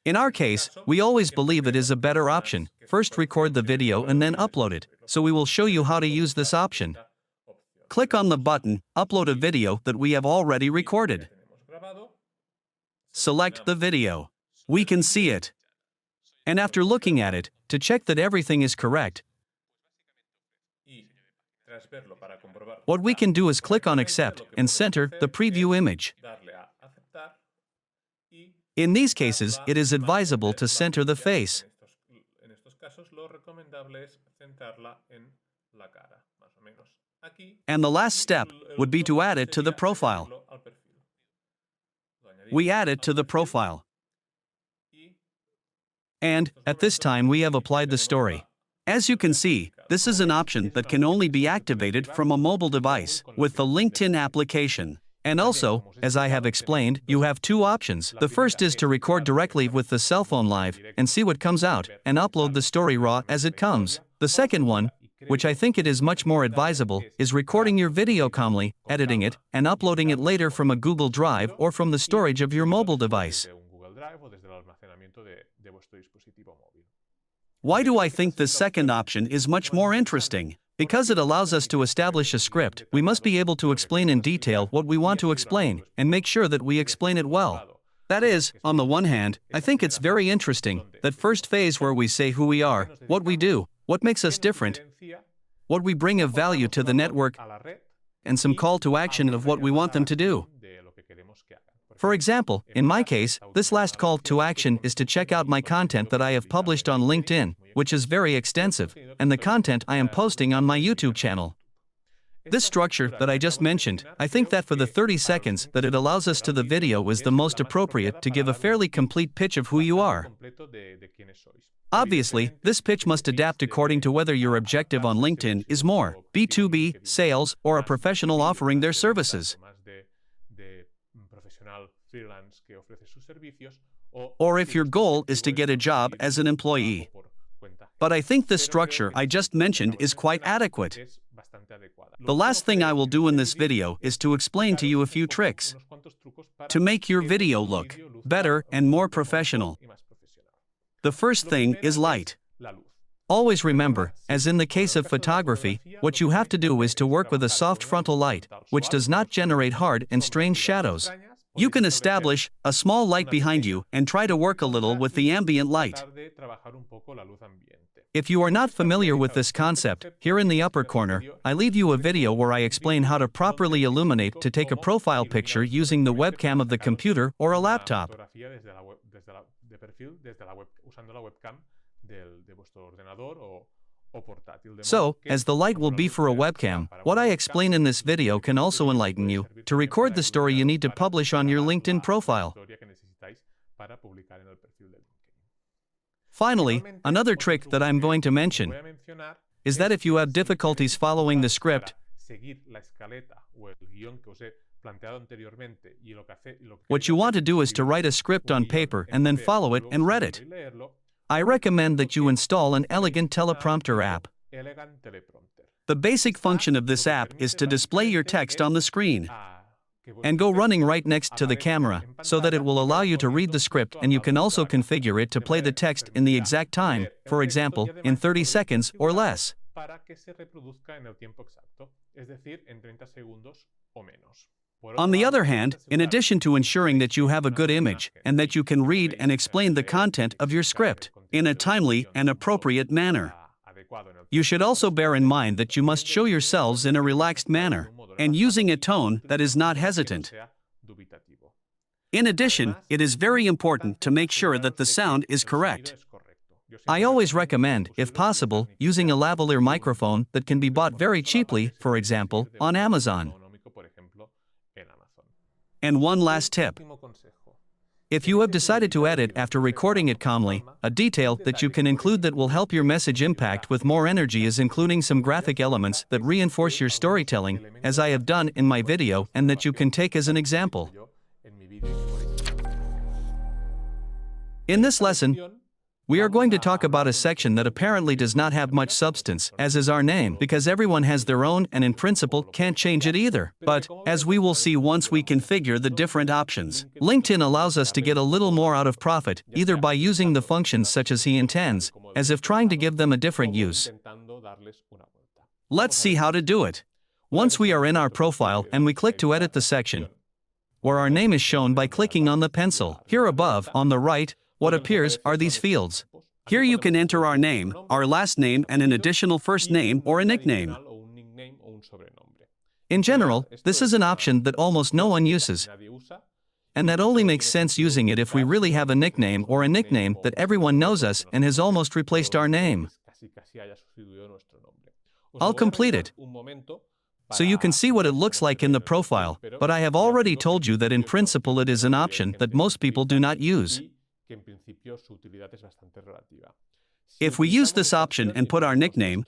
In our case, we always believe it is a better option. First record the video and then upload it, so we will show you how to use this option. Click on the button, Upload a video that we have already recorded. select the video. We can see it. And after looking at it, to check that everything is correct, what we can do is click on Accept and center the preview image. In these cases, it is advisable to center the face. And the last step would be to add it to the profile. We add it to the profile. And, at this time, we have applied the story. As you can see, this is an option that can only be activated from a mobile device with the LinkedIn application. And also, as I have explained, you have two options. The first is to record directly with the cell phone live and see what comes out and upload the story raw as it comes. The second one, which I think it is much more advisable, is recording your video calmly, editing it, and uploading it later from a Google Drive or from the storage of your mobile device. Why do I think this second option is much more interesting? Because it allows us to establish a script, we must be able to explain in detail what we want to explain, and make sure that we explain it well. That is, on the one hand, I think it's very interesting, that first phase where we say who we are, what we do, what makes us different, what we bring of value to the network, and some call to action of what we want them to do. For example, in my case, this last call to action is to check out my content that I have published on LinkedIn, which is very extensive, and the content I am posting on my YouTube channel. This structure that I just mentioned, I think that for the 30 seconds that it allows us to the video is the most appropriate to give a fairly complete pitch of who you are. Obviously, this pitch must adapt according to whether your objective on LinkedIn is more B2B, sales, or a professional offering their services. Or if your goal is to get a job as an employee. But I think the structure I just mentioned is quite adequate. The last thing I will do in this video is to explain to you a few tricks to make your video look better and more professional. The first thing is light. Always remember, as in the case of photography, what you have to do is to work with a soft frontal light, which does not generate hard and strange shadows. You can establish a small light behind you and try to work a little with the ambient light. If you are not familiar with this concept, here in the upper corner, I leave you a video where I explain how to properly illuminate to take a profile picture using the webcam of the computer or a laptop. So, as the light will be for a webcam, what I explain in this video can also enlighten you to record the story you need to publish on your LinkedIn profile. Finally, another trick that I'm going to mention is that if you have difficulties following the script, what you want to do is to write a script on paper and then follow it and read it. I recommend that you install an elegant teleprompter app. The basic function of this app is to display your text on the screen and go running right next to the camera so that it will allow you to read the script, and you can also configure it to play the text in the exact time, for example, in 30 seconds or less. On the other hand, in addition to ensuring that you have a good image and that you can read and explain the content of your script in a timely and appropriate manner, you should also bear in mind that you must show yourselves in a relaxed manner and using a tone that is not hesitant. In addition, it is very important to make sure that the sound is correct. I always recommend, if possible, using a lavalier microphone that can be bought very cheaply, for example, on Amazon. And one last tip. If you have decided to edit after recording it calmly, a detail that you can include that will help your message impact with more energy is including some graphic elements that reinforce your storytelling, as I have done in my video and that you can take as an example. In this lesson, we are going to talk about a section that apparently does not have much substance, as is our name, because everyone has their own and in principle can't change it either. But, as we will see once we configure the different options, LinkedIn allows us to get a little more out of profit, either by using the functions such as he intends, as if trying to give them a different use. Let's see how to do it. Once we are in our profile and we click to edit the section, where our name is shown by clicking on the pencil. Here above, on the right, what appears are these fields. Here you can enter our name, our last name, and an additional first name or a nickname. In general, this is an option that almost no one uses, and that only makes sense using it if we really have a nickname or a nickname that everyone knows us and has almost replaced our name. I'll complete it, so you can see what it looks like in the profile, but I have already told you that in principle it is an option that most people do not use. If we use this option and put our nickname,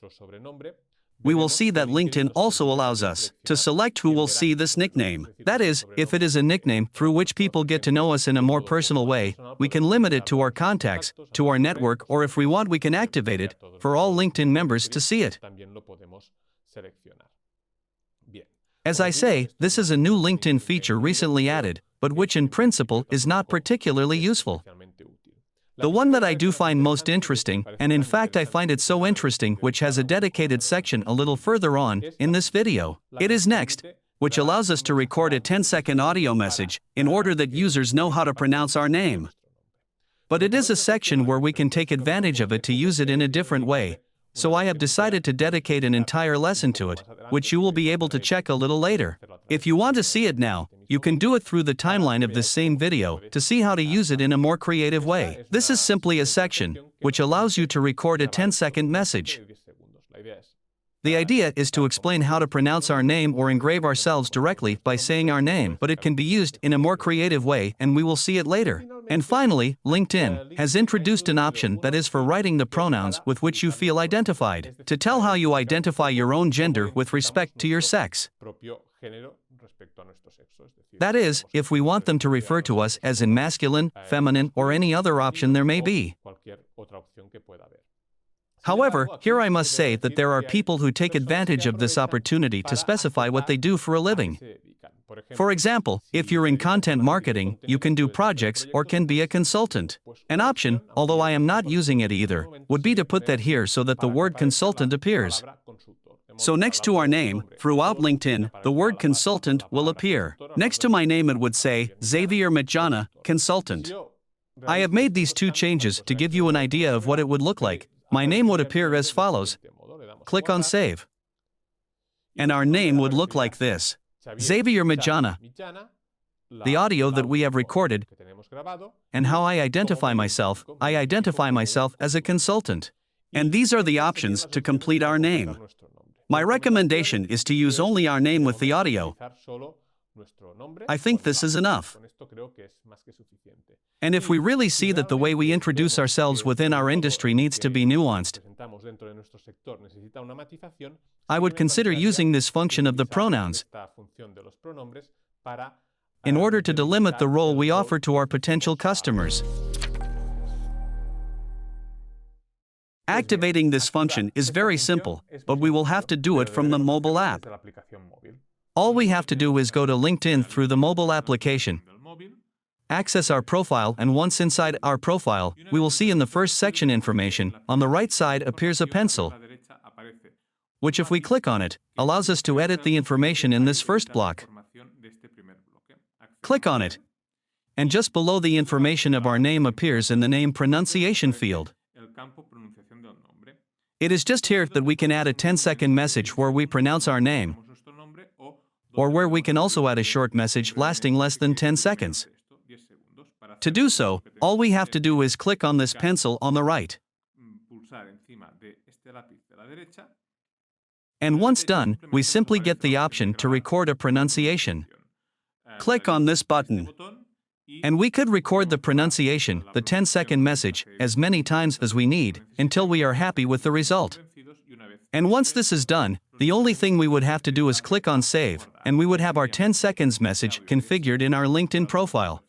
we will see that LinkedIn also allows us to select who will see this nickname. That is, if it is a nickname through which people get to know us in a more personal way, we can limit it to our contacts, to our network, or if we want, we can activate it for all LinkedIn members to see it. As I say, this is a new LinkedIn feature recently added, but which in principle is not particularly useful. The one that I do find most interesting, and in fact I find it so interesting, which has a dedicated section a little further on in this video. It is Next, which allows us to record a 10-second audio message in order that users know how to pronounce our name. But it is a section where we can take advantage of it to use it in a different way, so I have decided to dedicate an entire lesson to it, which you will be able to check a little later. If you want to see it now, you can do it through the timeline of this same video to see how to use it in a more creative way. This is simply a section which allows you to record a 10-second message. The idea is to explain how to pronounce our name or engrave ourselves directly by saying our name, but it can be used in a more creative way, and we will see it later. And finally, LinkedIn has introduced an option that is for writing the pronouns with which you feel identified, to tell how you identify your own gender with respect to your sex. That is, if we want them to refer to us as in masculine, feminine, or any other option there may be. However, here I must say that there are people who take advantage of this opportunity to specify what they do for a living. For example, if you're in content marketing, you can do projects or can be a consultant. An option, although I am not using it either, would be to put that here so that the word consultant appears. So next to our name, throughout LinkedIn, the word consultant will appear. Next to my name it would say, Xavier Mitjana, consultant. I have made these two changes to give you an idea of what it would look like. My name would appear as follows. Click on Save. And our name would look like this. Xavier Mitjana. The audio that we have recorded, and how I identify myself as a consultant. And these are the options to complete our name. My recommendation is to use only our name with the audio. I think this is enough. And if we really see that the way we introduce ourselves within our industry needs to be nuanced, I would consider using this function of the pronouns in order to delimit the role we offer to our potential customers. Activating this function is very simple, but we will have to do it from the mobile app. All we have to do is go to LinkedIn through the mobile application, access our profile, and once inside our profile, we will see in the first section information, on the right side appears a pencil, which if we click on it, allows us to edit the information in this first block. Click on it, and just below the information of our name appears in the name pronunciation field. It is just here that we can add a 10-second message where we pronounce our name, or where we can also add a short message lasting less than 10 seconds. To do so, all we have to do is click on this pencil on the right. And once done, we simply get the option to record a pronunciation. Click on this button. And we could record the pronunciation, the 10-second message, as many times as we need, until we are happy with the result. And once this is done, the only thing we would have to do is click on Save, and we would have our 10 seconds message configured in our LinkedIn profile.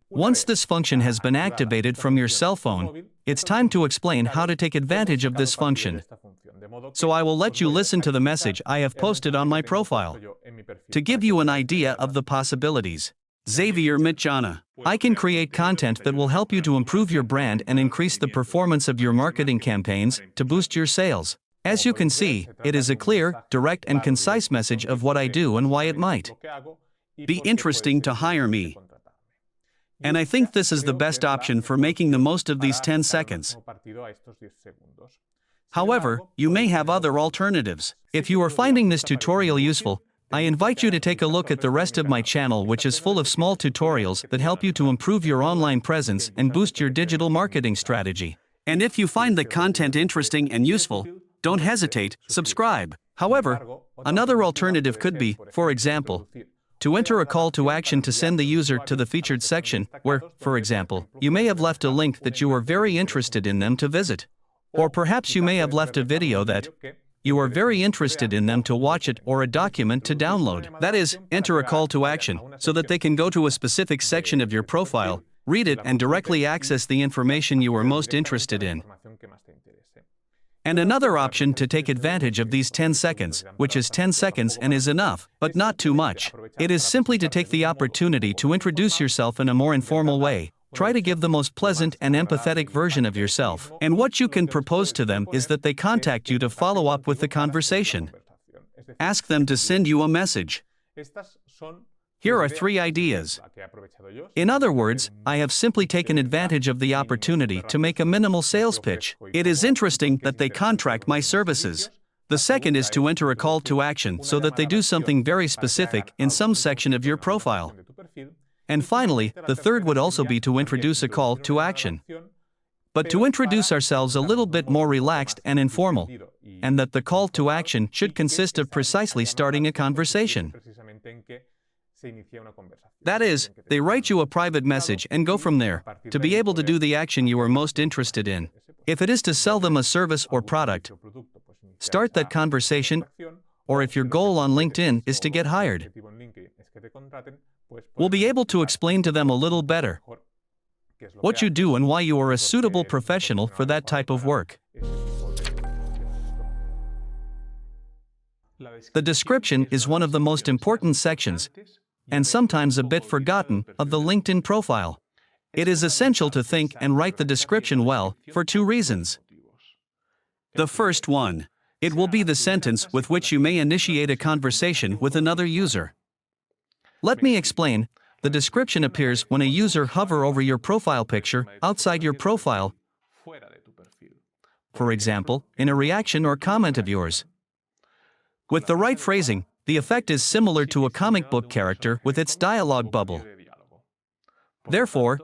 Once this function has been activated from your cell phone, it's time to explain how to take advantage of this function. So I will let you listen to the message I have posted on my profile to give you an idea of the possibilities. Xavier Mitjana. I can create content that will help you to improve your brand and increase the performance of your marketing campaigns to boost your sales. As you can see, it is a clear, direct, and concise message of what I do and why it might be interesting to hire me. And I think this is the best option for making the most of these 10 seconds. However, you may have other alternatives. If you are finding this tutorial useful, I invite you to take a look at the rest of my channel, which is full of small tutorials that help you to improve your online presence and boost your digital marketing strategy. And if you find the content interesting and useful, don't hesitate, subscribe. However, another alternative could be, for example, to enter a call to action to send the user to the featured section, where, for example, you may have left a link that you are very interested in them to visit. Or perhaps you may have left a video that you are very interested in them to watch it, or a document to download. That is, enter a call to action so that they can go to a specific section of your profile, read it, and directly access the information you are most interested in. And another option to take advantage of these 10 seconds, which is 10 seconds and is enough, but not too much. It is simply to take the opportunity to introduce yourself in a more informal way. Try to give the most pleasant and empathetic version of yourself. And what you can propose to them is that they contact you to follow up with the conversation. Ask them to send you a message. Here are 3 ideas. In other words, I have simply taken advantage of the opportunity to make a minimal sales pitch. It is interesting that they contract my services. The second is to enter a call to action so that they do something very specific in some section of your profile. And finally, the third would also be to introduce a call to action. But to introduce ourselves a little bit more relaxed and informal, and that the call to action should consist of precisely starting a conversation. That is, they write you a private message and go from there, to be able to do the action you are most interested in. If it is to sell them a service or product, start that conversation, or if your goal on LinkedIn is to get hired, we'll be able to explain to them a little better what you do and why you are a suitable professional for that type of work. The description is one of the most important sections, and sometimes a bit forgotten, of the LinkedIn profile. It is essential to think and write the description well, for 2 reasons. The first one, it will be the sentence with which you may initiate a conversation with another user. Let me explain. The description appears when a user hovers over your profile picture outside your profile, for example, in a reaction or comment of yours. With the right phrasing, the effect is similar to a comic book character with its dialogue bubble. Therefore,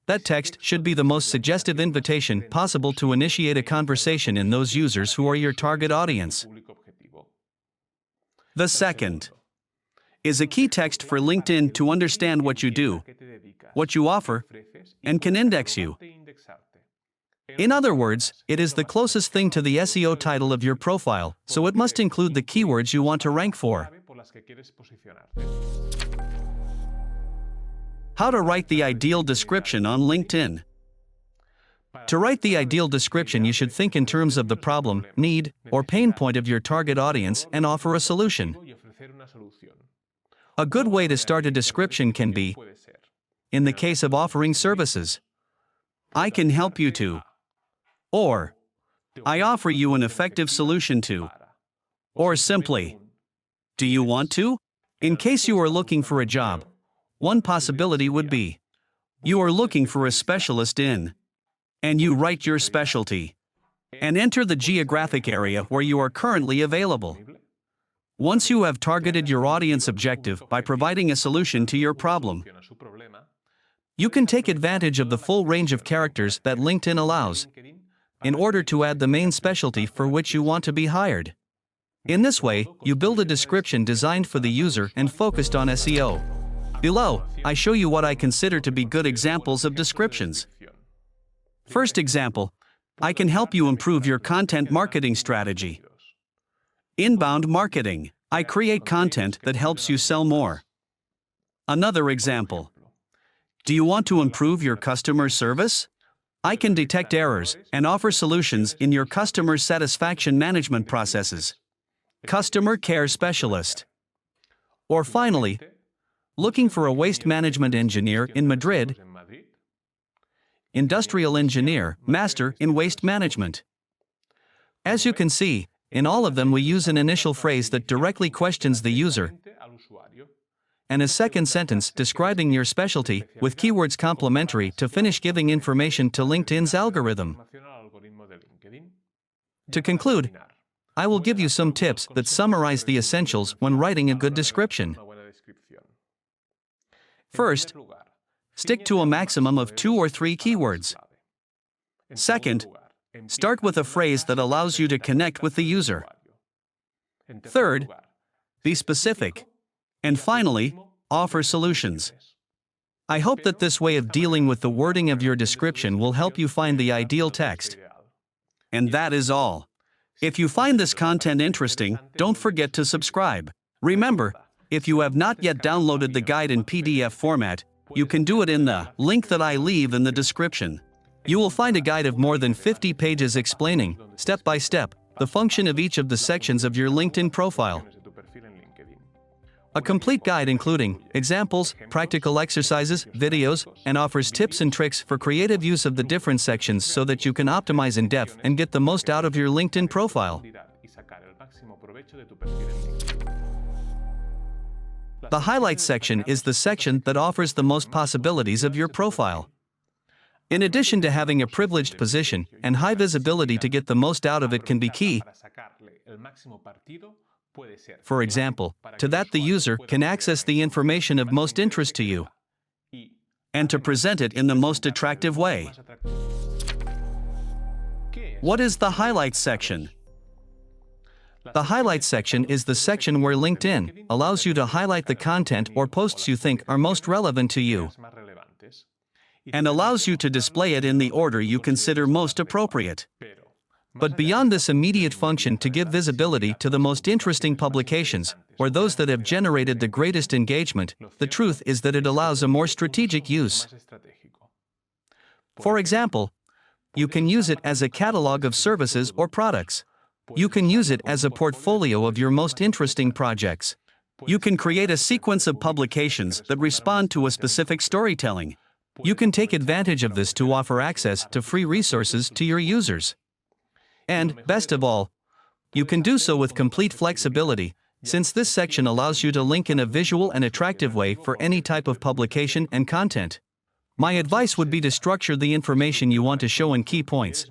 that text should be the most suggestive invitation possible to initiate a conversation in those users who are your target audience. The second is a key text for LinkedIn to understand what you do, what you offer, and can index you. In other words, it is the closest thing to the SEO title of your profile, so it must include the keywords you want to rank for. How to write the ideal description on LinkedIn. To write the ideal description, you should think in terms of the problem, need, or pain point of your target audience and offer a solution. A good way to start a description can be, in the case of offering services, I can help you to, or I offer you an effective solution to, or simply, do you want to? In case you are looking for a job, one possibility would be, you are looking for a specialist in, and you write your specialty, and enter the geographic area where you are currently available. Once you have targeted your audience objective by providing a solution to your problem, you can take advantage of the full range of characters that LinkedIn allows in order to add the main specialty for which you want to be hired. In this way, you build a description designed for the user and focused on SEO. Below, I show you what I consider to be good examples of descriptions. First example, I can help you improve your content marketing strategy. Inbound marketing. I create content that helps you sell more. Another example. Do you want to improve your customer service? I can detect errors and offer solutions in your customer satisfaction management processes. Customer care specialist. Or finally, looking for a waste management engineer in Madrid. Industrial engineer, master in waste management. As you can see, in all of them we use an initial phrase that directly questions the user. and a second sentence describing your specialty, with keywords complementary to finish giving information to LinkedIn's algorithm. To conclude, I will give you some tips that summarize the essentials when writing a good description. First, stick to a maximum of 2 or 3 keywords. Second, start with a phrase that allows you to connect with the user. Third, be specific. And finally, offer solutions. I hope that this way of dealing with the wording of your description will help you find the ideal text. And that is all. If you find this content interesting, don't forget to subscribe. Remember, if you have not yet downloaded the guide in PDF format, you can do it in the link that I leave in the description. You will find a guide of more than 50 pages explaining, step by step, the function of each of the sections of your LinkedIn profile. A complete guide including examples, practical exercises, videos, and offers tips and tricks for creative use of the different sections so that you can optimize in depth and get the most out of your LinkedIn profile. The highlights section is the section that offers the most possibilities of your profile. In addition to having a privileged position and high visibility, to get the most out of it can be key. For example, to that the user can access the information of most interest to you, and to present it in the most attractive way. What is the highlights section? The highlights section is the section where LinkedIn allows you to highlight the content or posts you think are most relevant to you, and allows you to display it in the order you consider most appropriate. But beyond this immediate function to give visibility to the most interesting publications, or those that have generated the greatest engagement, the truth is that it allows a more strategic use. For example, you can use it as a catalog of services or products. You can use it as a portfolio of your most interesting projects. You can create a sequence of publications that respond to a specific storytelling. You can take advantage of this to offer access to free resources to your users. And, best of all, you can do so with complete flexibility, since this section allows you to link in a visual and attractive way for any type of publication and content. My advice would be to structure the information you want to show in key points,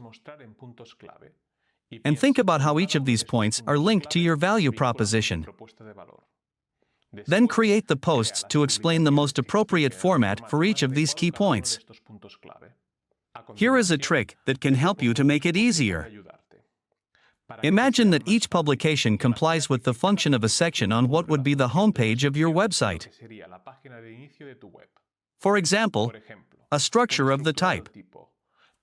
and think about how each of these points are linked to your value proposition. Then create the posts to explain the most appropriate format for each of these key points. Here is a trick that can help you to make it easier. Imagine that each publication complies with the function of a section on what would be the homepage of your website. For example, a structure of the type: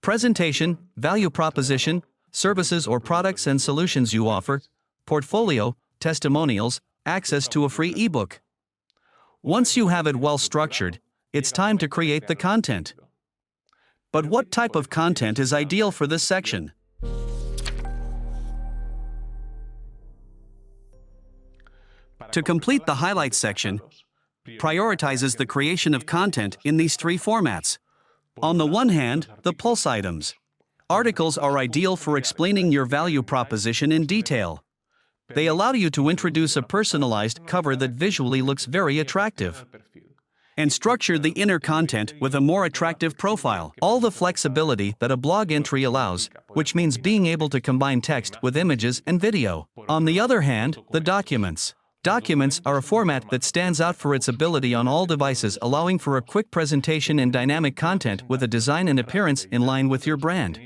presentation, value proposition, services or products and solutions you offer, portfolio, testimonials, access to a free ebook. Once you have it well structured, it's time to create the content. But what type of content is ideal for this section? To complete the highlights section, prioritizes the creation of content in these 3 formats. On the one hand, the pulse items. Articles are ideal for explaining your value proposition in detail. They allow you to introduce a personalized cover that visually looks very attractive, and structure the inner content with a more attractive profile. All the flexibility that a blog entry allows, which means being able to combine text with images and video. On the other hand, the documents. Documents are a format that stands out for its ability on all devices, allowing for a quick presentation and dynamic content with a design and appearance in line with your brand.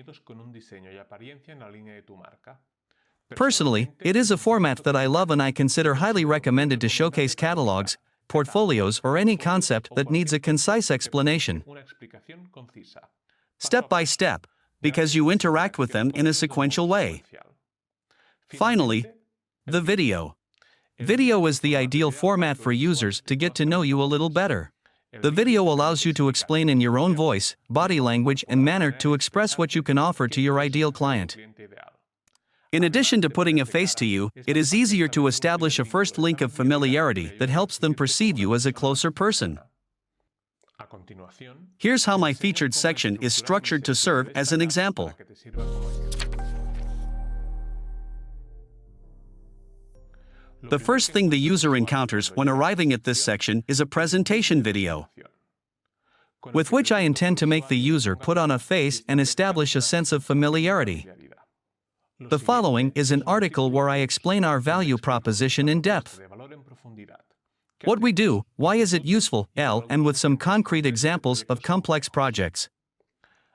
Personally, it is a format that I love and I consider highly recommended to showcase catalogs, portfolios, or any concept that needs a concise explanation, step by step, because you interact with them in a sequential way. Finally, the video. Video is the ideal format for users to get to know you a little better. The video allows you to explain in your own voice, body language, and manner to express what you can offer to your ideal client. In addition to putting a face to you, it is easier to establish a first link of familiarity that helps them perceive you as a closer person. Here's how my featured section is structured to serve as an example. The first thing the user encounters when arriving at this section is a presentation video, with which I intend to make the user put on a face and establish a sense of familiarity. The following is an article where I explain our value proposition in depth. What we do, why is it useful, and with some concrete examples of complex projects.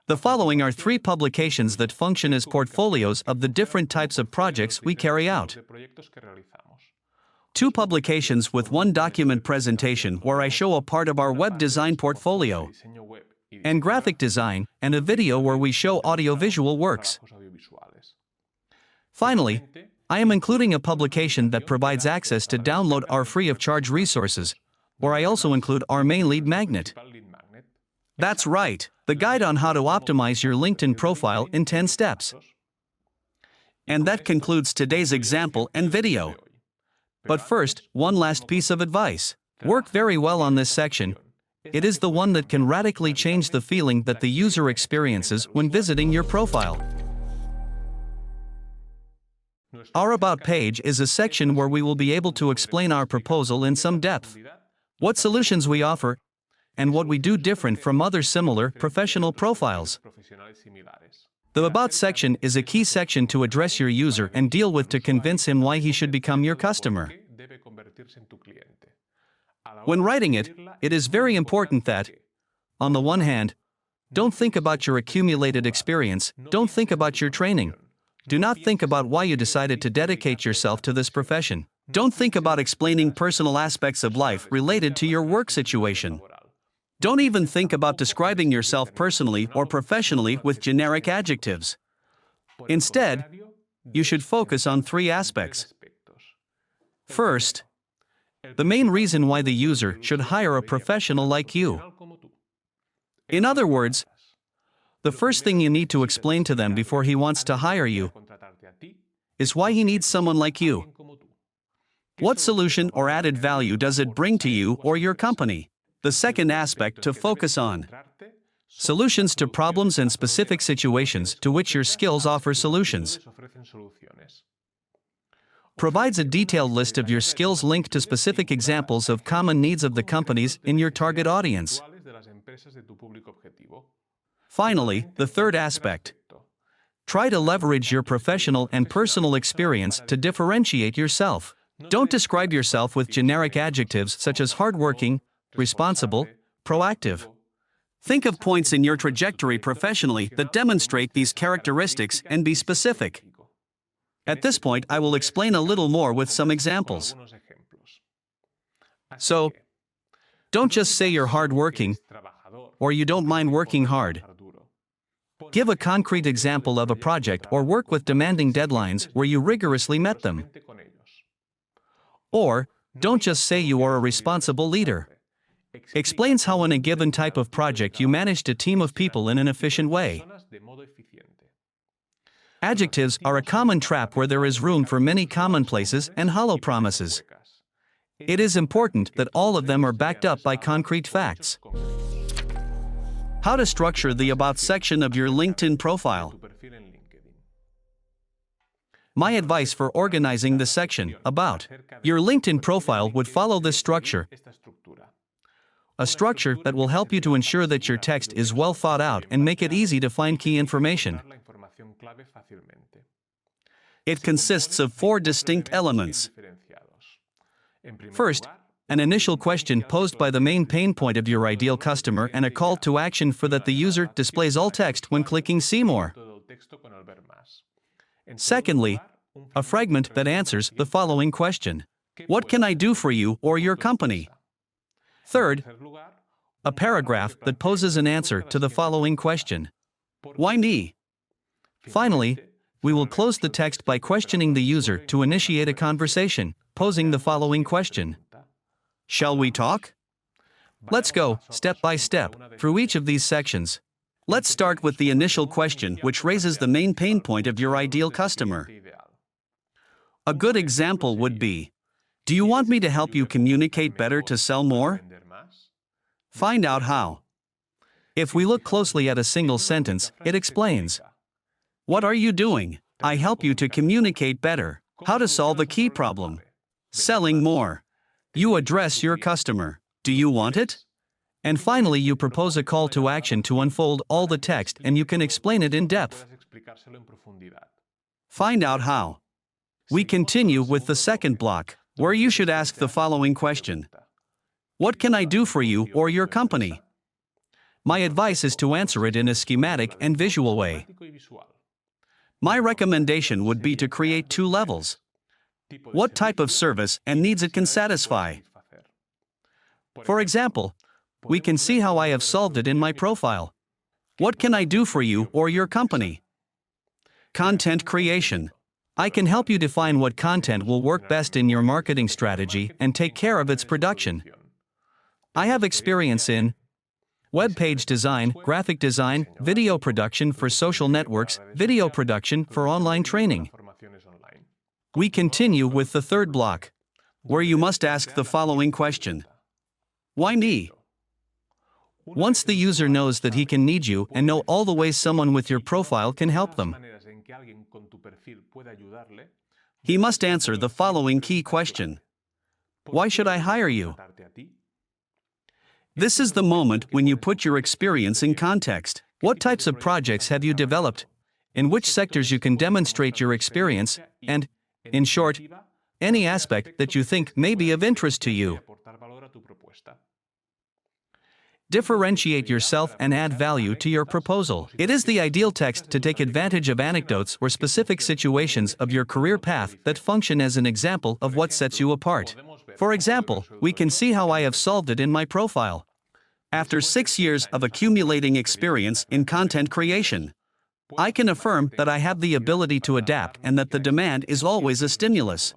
The following are 3 publications that function as portfolios of the different types of projects we carry out. 2 publications with 1 document presentation where I show a part of our web design portfolio, and graphic design, and a video where we show audiovisual works. Finally, I am including a publication that provides access to download our free-of-charge resources, where I also include our main lead magnet. That's right, the guide on how to optimize your LinkedIn profile in 10 steps. And that concludes today's example and video. But first, one last piece of advice. Work very well on this section. It is the one that can radically change the feeling that the user experiences when visiting your profile. Our About page is a section where we will be able to explain our proposal in some depth, what solutions we offer, and what we do different from other similar professional profiles. The About section is a key section to address your user and deal with to convince him why he should become your customer. When writing it, it is very important that, on the one hand, don't think about your accumulated experience, don't think about your training. Do not think about why you decided to dedicate yourself to this profession. Don't think about explaining personal aspects of life related to your work situation. Don't even think about describing yourself personally or professionally with generic adjectives. Instead, you should focus on 3 aspects. First, the main reason why the user should hire a professional like you. In other words, the first thing you need to explain to them before he wants to hire you is why he needs someone like you. What solution or added value does it bring to you or your company? The second aspect to focus on: solutions to problems and specific situations to which your skills offer solutions. Provides a detailed list of your skills linked to specific examples of common needs of the companies in your target audience. Finally, the third aspect: try to leverage your professional and personal experience to differentiate yourself. Don't describe yourself with generic adjectives such as hardworking, responsible, proactive. Think of points in your trajectory professionally that demonstrate these characteristics and be specific. At this point, I will explain a little more with some examples. So, don't just say you're hardworking or you don't mind working hard. Give a concrete example of a project or work with demanding deadlines where you rigorously met them. Or, don't just say you are a responsible leader. Explains how in a given type of project you managed a team of people in an efficient way. Adjectives are a common trap where there is room for many commonplaces and hollow promises. It is important that all of them are backed up by concrete facts. How to structure the About section of your LinkedIn profile. My advice for organizing the section, About, your LinkedIn profile would follow this structure. A structure that will help you to ensure that your text is well thought out and make it easy to find key information. It consists of 4 distinct elements. First, an initial question posed by the main pain point of your ideal customer and a call to action for that the user displays all text when clicking See More. Secondly, a fragment that answers the following question: what can I do for you or your company? Third, a paragraph that poses an answer to the following question: why me? Finally, we will close the text by questioning the user to initiate a conversation, posing the following question: shall we talk? Let's go, step by step, through each of these sections. Let's start with the initial question, which raises the main pain point of your ideal customer. A good example would be: do you want me to help you communicate better to sell more? Find out how. If we look closely at a single sentence, it explains: what are you doing? I help you to communicate better. How to solve a key problem. Selling more. You address your customer. Do you want it? And finally, you propose a call to action to unfold all the text and you can explain it in depth. Find out how. We continue with the second block, where you should ask the following question. What can I do for you or your company? My advice is to answer it in a schematic and visual way. My recommendation would be to create two levels. What type of service and needs it can satisfy. For example, we can see how I have solved it in my profile. What can I do for you or your company? Content creation. I can help you define what content will work best in your marketing strategy and take care of its production. I have experience in web page design, graphic design, video production for social networks, video production for online training. We continue with the third block, where you must ask the following question. Why me? Once the user knows that he can need you and know all the ways someone with your profile can help them, he must answer the following key question. Why should I hire you? This is the moment when you put your experience in context. What types of projects have you developed? In which sectors you can demonstrate your experience, and, in short, any aspect that you think may be of interest to you. Differentiate yourself and add value to your proposal. It is the ideal text to take advantage of anecdotes or specific situations of your career path that function as an example of what sets you apart. For example, we can see how I have solved it in my profile. After 6 years of accumulating experience in content creation, I can affirm that I have the ability to adapt and that the demand is always a stimulus.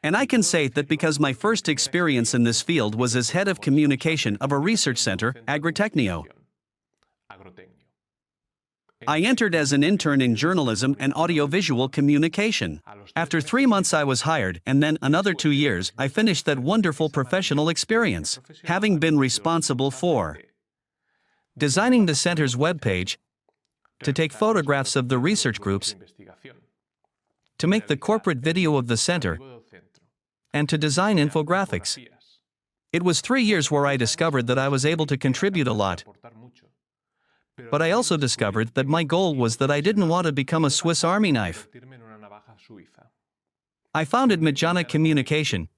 And I can say that because my first experience in this field was as head of communication of a research center, Agritechnio. I entered as an intern in journalism and audiovisual communication. After 3 months I was hired, and then another 2 years I finished that wonderful professional experience, having been responsible for designing the center's webpage, to take photographs of the research groups, to make the corporate video of the center, and to design infographics. It was 3 years where I discovered that I was able to contribute a lot. But I also discovered that my goal was that I didn't want to become a Swiss Army knife. I founded Majana Communication,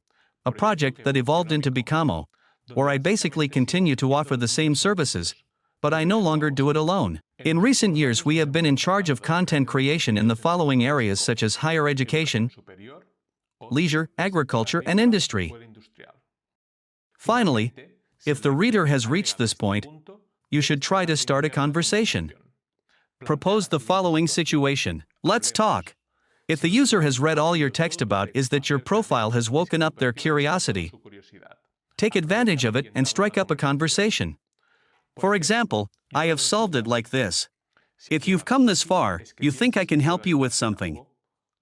a project that evolved into Bicamo, where I basically continue to offer the same services, but I no longer do it alone. In recent years we have been in charge of content creation in the following areas such as higher education, leisure, agriculture, and industry. Finally, if the reader has reached this point, you should try to start a conversation. Propose the following situation. Let's talk. If the user has read all your text about is that your profile has woken up their curiosity, take advantage of it and strike up a conversation. For example, I have solved it like this. If you've come this far, you think I can help you with something.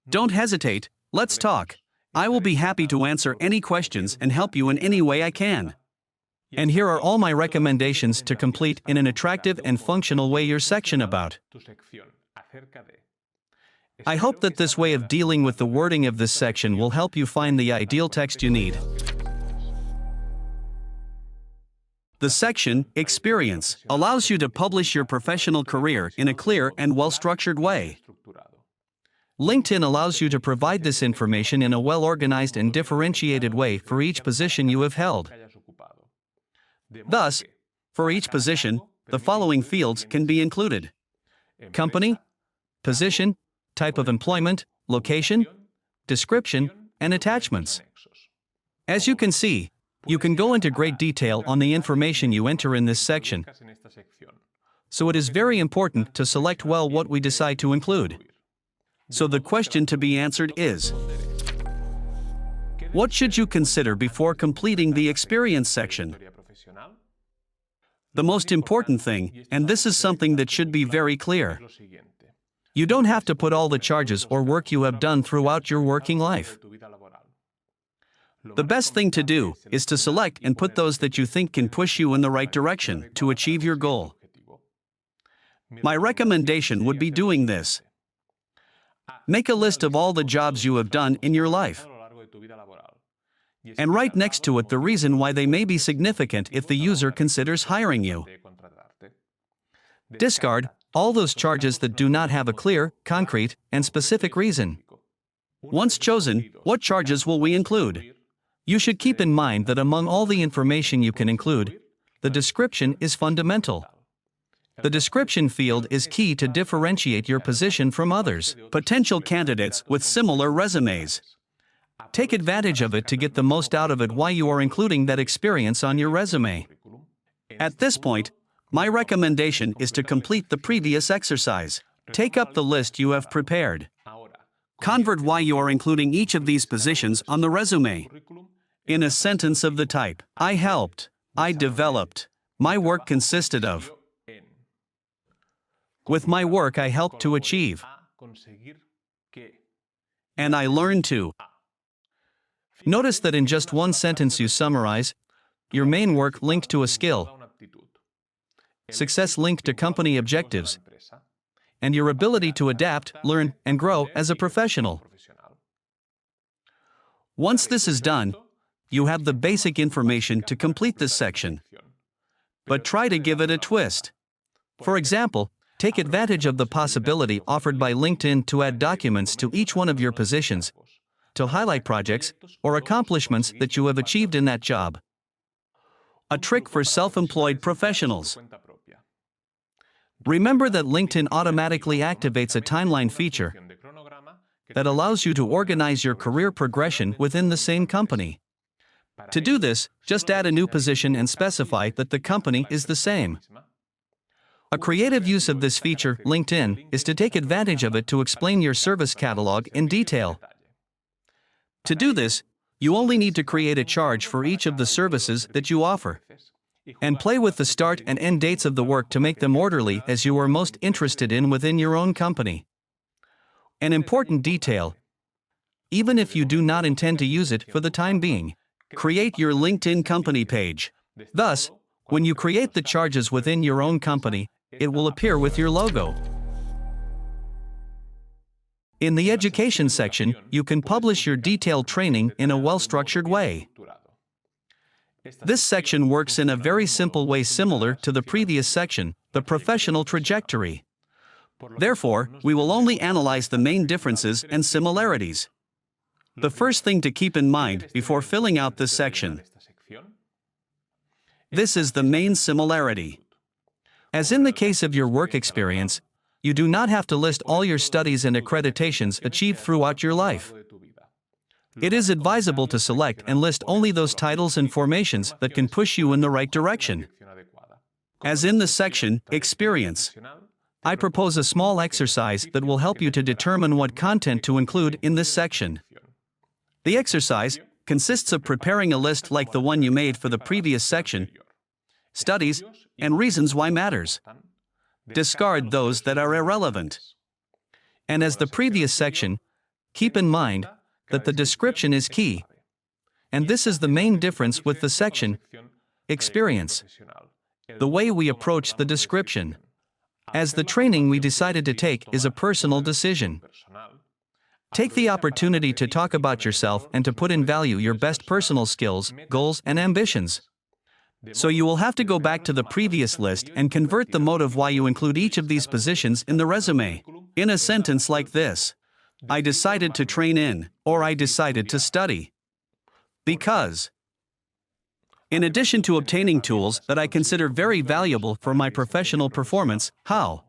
Don't hesitate, let's talk. I will be happy to answer any questions and help you in any way I can. And here are all my recommendations to complete in an attractive and functional way your section about. I hope that this way of dealing with the wording of this section will help you find the ideal text you need. The section, Experience, allows you to publish your professional career in a clear and well-structured way. LinkedIn allows you to provide this information in a well-organized and differentiated way for each position you have held. Thus, for each position, the following fields can be included: company, position, type of employment, location, description, and attachments. As you can see, you can go into great detail on the information you enter in this section. So it is very important to select well what we decide to include. So the question to be answered is, what should you consider before completing the experience section? The most important thing, and this is something that should be very clear, you don't have to put all the charges or work you have done throughout your working life. The best thing to do is to select and put those that you think can push you in the right direction to achieve your goal. My recommendation would be doing this. Make a list of all the jobs you have done in your life. and write next to it the reason why they may be significant if the user considers hiring you. Discard all those charges that do not have a clear, concrete, and specific reason. Once chosen, what charges will we include? You should keep in mind that among all the information you can include, the description is fundamental. The description field is key to differentiate your position from others, potential candidates with similar resumes. Take advantage of it to get the most out of it while you are including that experience on your resume. At this point, my recommendation is to complete the previous exercise. Take up the list you have prepared. Convert why you are including each of these positions on the resume in a sentence of the type, I helped, I developed, my work consisted of. With my work I helped to achieve, and I learned to. Notice that in just one sentence you summarize your main work linked to a skill, success linked to company objectives, and your ability to adapt, learn, and grow as a professional. Once this is done, you have the basic information to complete this section. But try to give it a twist. For example, take advantage of the possibility offered by LinkedIn to add documents to each one of your positions, to highlight projects or accomplishments that you have achieved in that job. A trick for self-employed professionals. Remember that LinkedIn automatically activates a timeline feature that allows you to organize your career progression within the same company. To do this, just add a new position and specify that the company is the same. A creative use of this feature, LinkedIn, is to take advantage of it to explain your service catalog in detail. To do this, you only need to create a charge for each of the services that you offer, and play with the start and end dates of the work to make them orderly as you are most interested in within your own company. An important detail: even if you do not intend to use it for the time being, create your LinkedIn company page. Thus, when you create the charges within your own company, it will appear with your logo. In the education section, you can publish your detailed training in a well-structured way. This section works in a very simple way similar to the previous section, the professional trajectory. Therefore, we will only analyze the main differences and similarities. The first thing to keep in mind before filling out this section. This is the main similarity. As in the case of your work experience, you do not have to list all your studies and accreditations achieved throughout your life. It is advisable to select and list only those titles and formations that can push you in the right direction. As in the section, Experience, I propose a small exercise that will help you to determine what content to include in this section. The exercise consists of preparing a list like the one you made for the previous section, studies, and reasons why matters. Discard those that are irrelevant. And as the previous section, keep in mind that the description is key. And this is the main difference with the section, Experience. The way we approach the description. As the training we decided to take is a personal decision. Take the opportunity to talk about yourself and to put in value your best personal skills, goals, and ambitions. So you will have to go back to the previous list and convert the motive why you include each of these positions in the resume. In a sentence like this: I decided to train in, or I decided to study. Because. In addition to obtaining tools that I consider very valuable for my professional performance, how?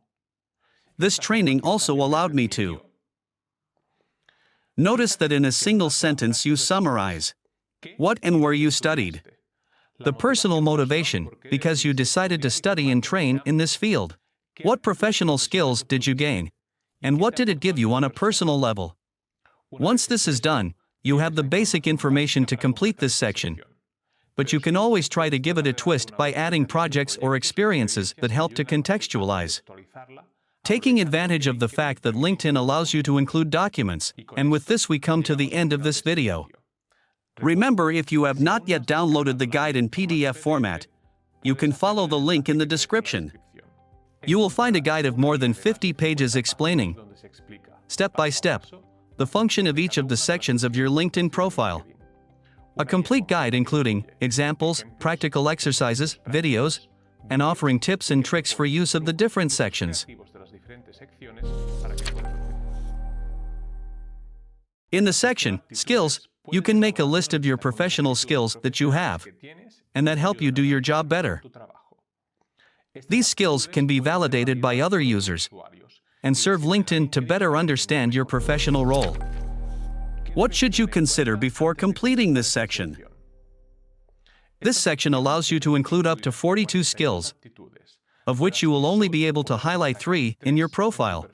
This training also allowed me to. Notice that in a single sentence you summarize what and where you studied. The personal motivation, because you decided to study and train in this field. What professional skills did you gain? And what did it give you on a personal level? Once this is done, you have the basic information to complete this section. But you can always try to give it a twist by adding projects or experiences that help to contextualize. Taking advantage of the fact that LinkedIn allows you to include documents, and with this we come to the end of this video. Remember, if you have not yet downloaded the guide in PDF format, you can follow the link in the description. You will find a guide of more than 50 pages explaining, step by step, the function of each of the sections of your LinkedIn profile. A complete guide including examples, practical exercises, videos, and offering tips and tricks for use of the different sections. In the section, Skills, you can make a list of your professional skills that you have and that help you do your job better. These skills can be validated by other users and serve LinkedIn to better understand your professional role. What should you consider before completing this section? This section allows you to include up to 42 skills, of which you will only be able to highlight 3 in your profile.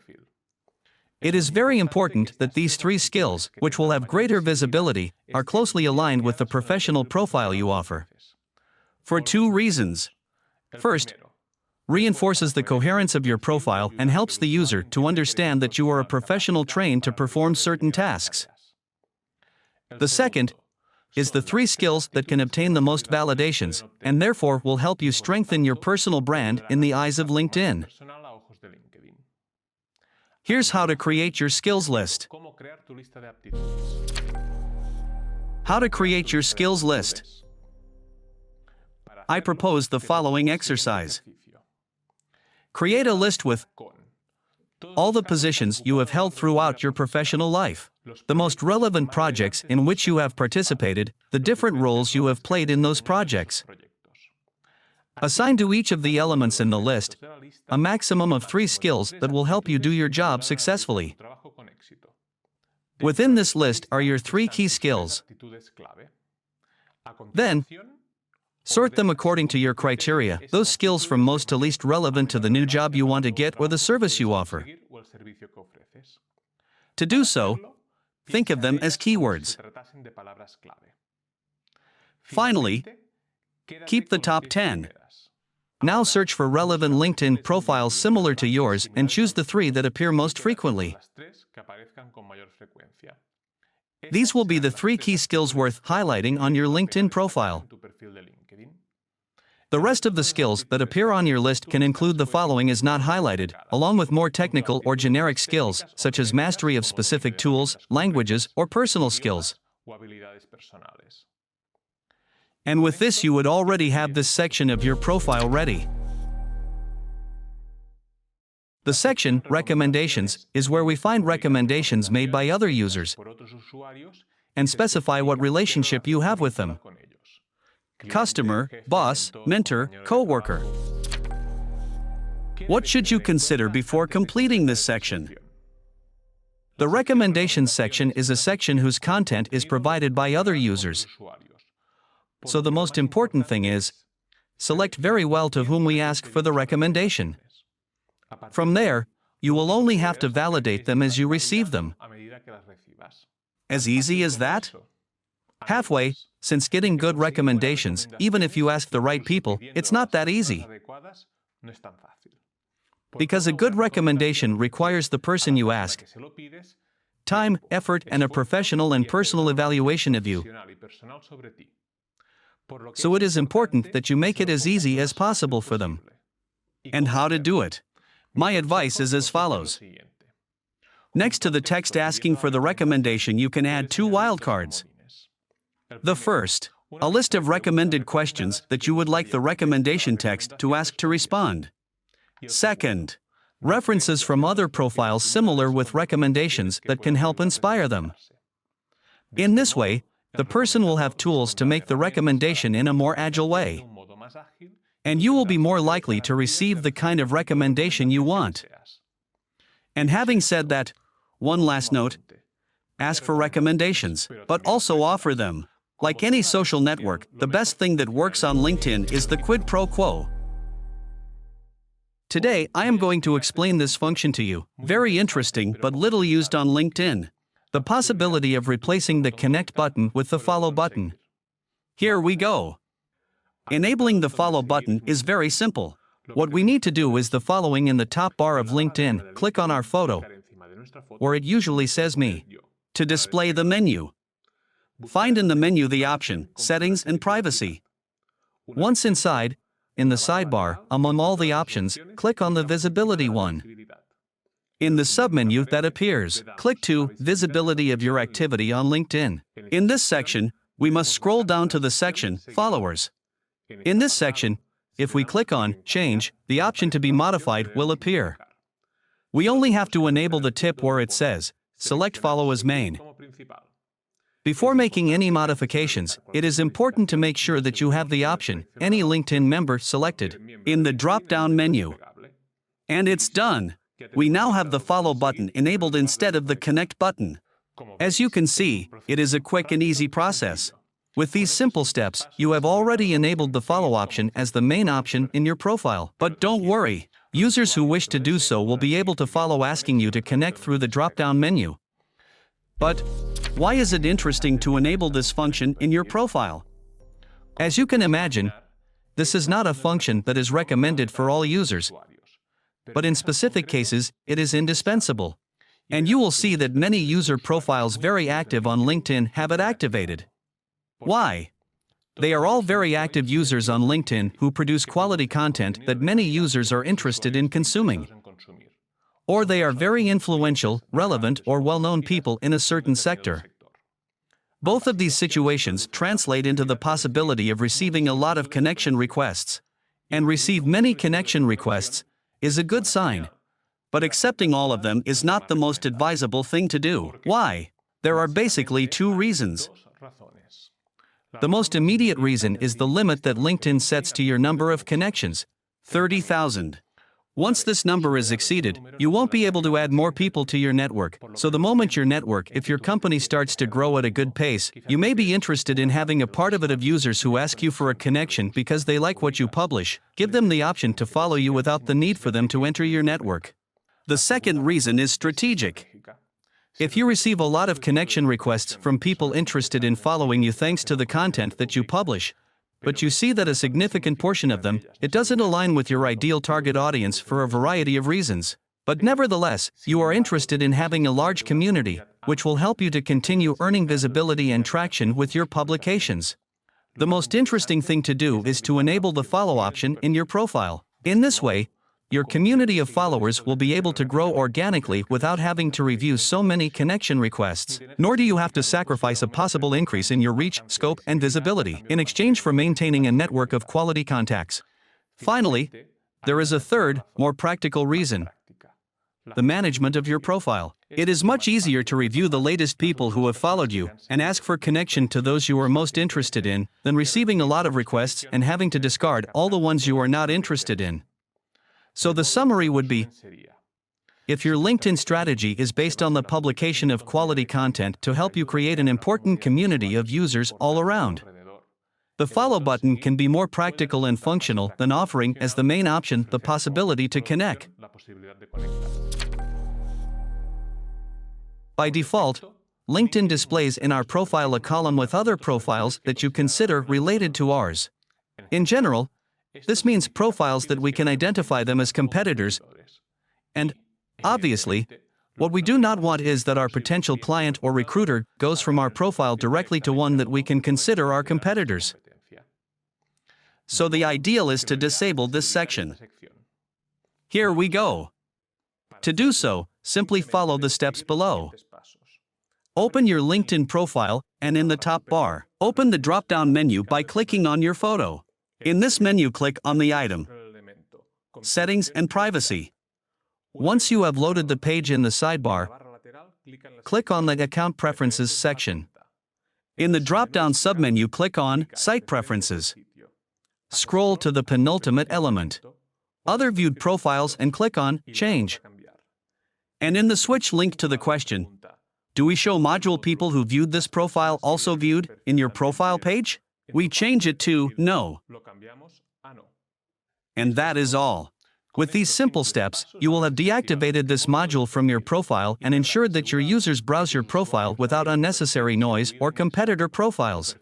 It is very important that these 3 skills, which will have greater visibility, are closely aligned with the professional profile you offer. For 2 reasons. First, reinforces the coherence of your profile and helps the user to understand that you are a professional trained to perform certain tasks. The second is the 3 skills that can obtain the most validations and therefore will help you strengthen your personal brand in the eyes of LinkedIn. Here's how to create your skills list. How to create your skills list. I propose the following exercise. Create a list with all the positions you have held throughout your professional life, the most relevant projects in which you have participated, the different roles you have played in those projects. Assign to each of the elements in the list a maximum of 3 skills that will help you do your job successfully. Within this list are your 3 key skills. Then, sort them according to your criteria, those skills from most to least relevant to the new job you want to get or the service you offer. To do so, think of them as keywords. Finally, keep the top 10. Now search for relevant LinkedIn profiles similar to yours and choose the 3 that appear most frequently. These will be the 3 key skills worth highlighting on your LinkedIn profile. The rest of the skills that appear on your list can include the following as not highlighted, along with more technical or generic skills, such as mastery of specific tools, languages, or personal skills. And with this you would already have this section of your profile ready. The section, Recommendations, is where we find recommendations made by other users and specify what relationship you have with them. Customer, boss, mentor, coworker. What should you consider before completing this section? The Recommendations section is a section whose content is provided by other users. So the most important thing is, select very well to whom we ask for the recommendation. From there, you will only have to validate them as you receive them. As easy as that? Halfway, since getting good recommendations, even if you ask the right people, it's not that easy. Because a good recommendation requires the person you ask time, effort, and a professional and personal evaluation of you. So it is important that you make it as easy as possible for them. And how to do it? My advice is as follows. Next to the text asking for the recommendation, you can add 2 wildcards. The first, a list of recommended questions that you would like the recommendation text to ask to respond. Second, references from other profiles similar with recommendations that can help inspire them. In this way, the person will have tools to make the recommendation in a more agile way. And you will be more likely to receive the kind of recommendation you want. And having said that, one last note, ask for recommendations, but also offer them. Like any social network, the best thing that works on LinkedIn is the quid pro quo. Today, I am going to explain this function to you. Very interesting, but little used on LinkedIn. The possibility of replacing the Connect button with the Follow button. Here we go. Enabling the Follow button is very simple. What we need to do is the following in the top bar of LinkedIn. Click on our photo, or it usually says me, to display the menu. Find in the menu the option, Settings and Privacy. Once inside, in the sidebar, among all the options, click on the Visibility one. In the submenu that appears, click to Visibility of your activity on LinkedIn. In this section, we must scroll down to the section Followers. In this section, if we click on Change, the option to be modified will appear. We only have to enable the tip where it says Select Follow as Main. Before making any modifications, it is important to make sure that you have the option Any LinkedIn Member selected in the drop-down menu. And it's done. We now have the Follow button enabled instead of the Connect button. As you can see, it is a quick and easy process. With these simple steps, you have already enabled the Follow option as the main option in your profile. But don't worry, users who wish to do so will be able to follow asking you to connect through the drop-down menu. But why is it interesting to enable this function in your profile? As you can imagine, this is not a function that is recommended for all users, but in specific cases, it is indispensable. And you will see that many user profiles very active on LinkedIn have it activated. Why? They are all very active users on LinkedIn who produce quality content that many users are interested in consuming. Or they are very influential, relevant, or well-known people in a certain sector. Both of these situations translate into the possibility of receiving a lot of connection requests. And receive many connection requests is a good sign. But accepting all of them is not the most advisable thing to do. Why? There are basically two reasons. The most immediate reason is the limit that LinkedIn sets to your number of connections, 30,000. Once this number is exceeded, you won't be able to add more people to your network. So the moment your network, if your company starts to grow at a good pace, you may be interested in having a part of it of users who ask you for a connection because they like what you publish. Give them the option to follow you without the need for them to enter your network. The second reason is strategic. If you receive a lot of connection requests from people interested in following you thanks to the content that you publish, but you see that a significant portion of them, it doesn't align with your ideal target audience for a variety of reasons. But nevertheless, you are interested in having a large community, which will help you to continue earning visibility and traction with your publications. The most interesting thing to do is to enable the follow option in your profile. In this way, your community of followers will be able to grow organically without having to review so many connection requests. Nor do you have to sacrifice a possible increase in your reach, scope, and visibility in exchange for maintaining a network of quality contacts. Finally, there is a third, more practical reason: the management of your profile. It is much easier to review the latest people who have followed you and ask for connection to those you are most interested in than receiving a lot of requests and having to discard all the ones you are not interested in. So the summary would be, if your LinkedIn strategy is based on the publication of quality content to help you create an important community of users all around, the follow button can be more practical and functional than offering as the main option the possibility to connect. By default, LinkedIn displays in our profile a column with other profiles that you consider related to ours. In general, this means profiles that we can identify them as competitors. And, obviously, what we do not want is that our potential client or recruiter goes from our profile directly to one that we can consider our competitors. So the ideal is to disable this section. Here we go. To do so, simply follow the steps below. Open your LinkedIn profile, and in the top bar, open the drop-down menu by clicking on your photo. In this menu, click on the item Settings and Privacy. Once you have loaded the page in the sidebar, click on the Account Preferences section. In the drop-down submenu, click on Site Preferences. Scroll to the penultimate element, Other Viewed Profiles, and click on Change. And in the switch link to the question, do we show module people who viewed this profile also viewed in your profile page? We change it to No. And that is all. With these simple steps, you will have deactivated this module from your profile and ensured that your users browse your profile without unnecessary noise or competitor profiles.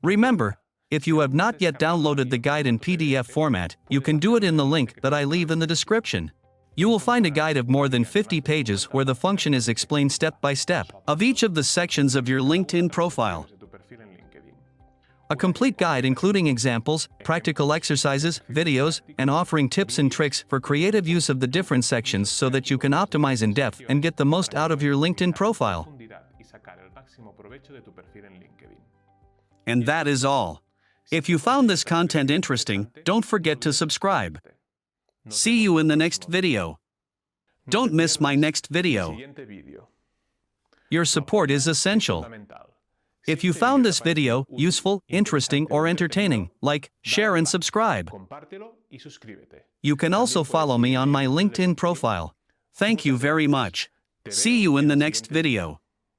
Remember, if you have not yet downloaded the guide in PDF format, you can do it in the link that I leave in the description. You will find a guide of more than 50 pages where the function is explained step by step of each of the sections of your LinkedIn profile. A complete guide including examples, practical exercises, videos, and offering tips and tricks for creative use of the different sections so that you can optimize in depth and get the most out of your LinkedIn profile. And that is all. If you found this content interesting, don't forget to subscribe. See you in the next video. Don't miss my next video. Your support is essential. If you found this video useful, interesting, or entertaining, like, share, and subscribe. You can also follow me on my LinkedIn profile. Thank you very much. See you in the next video.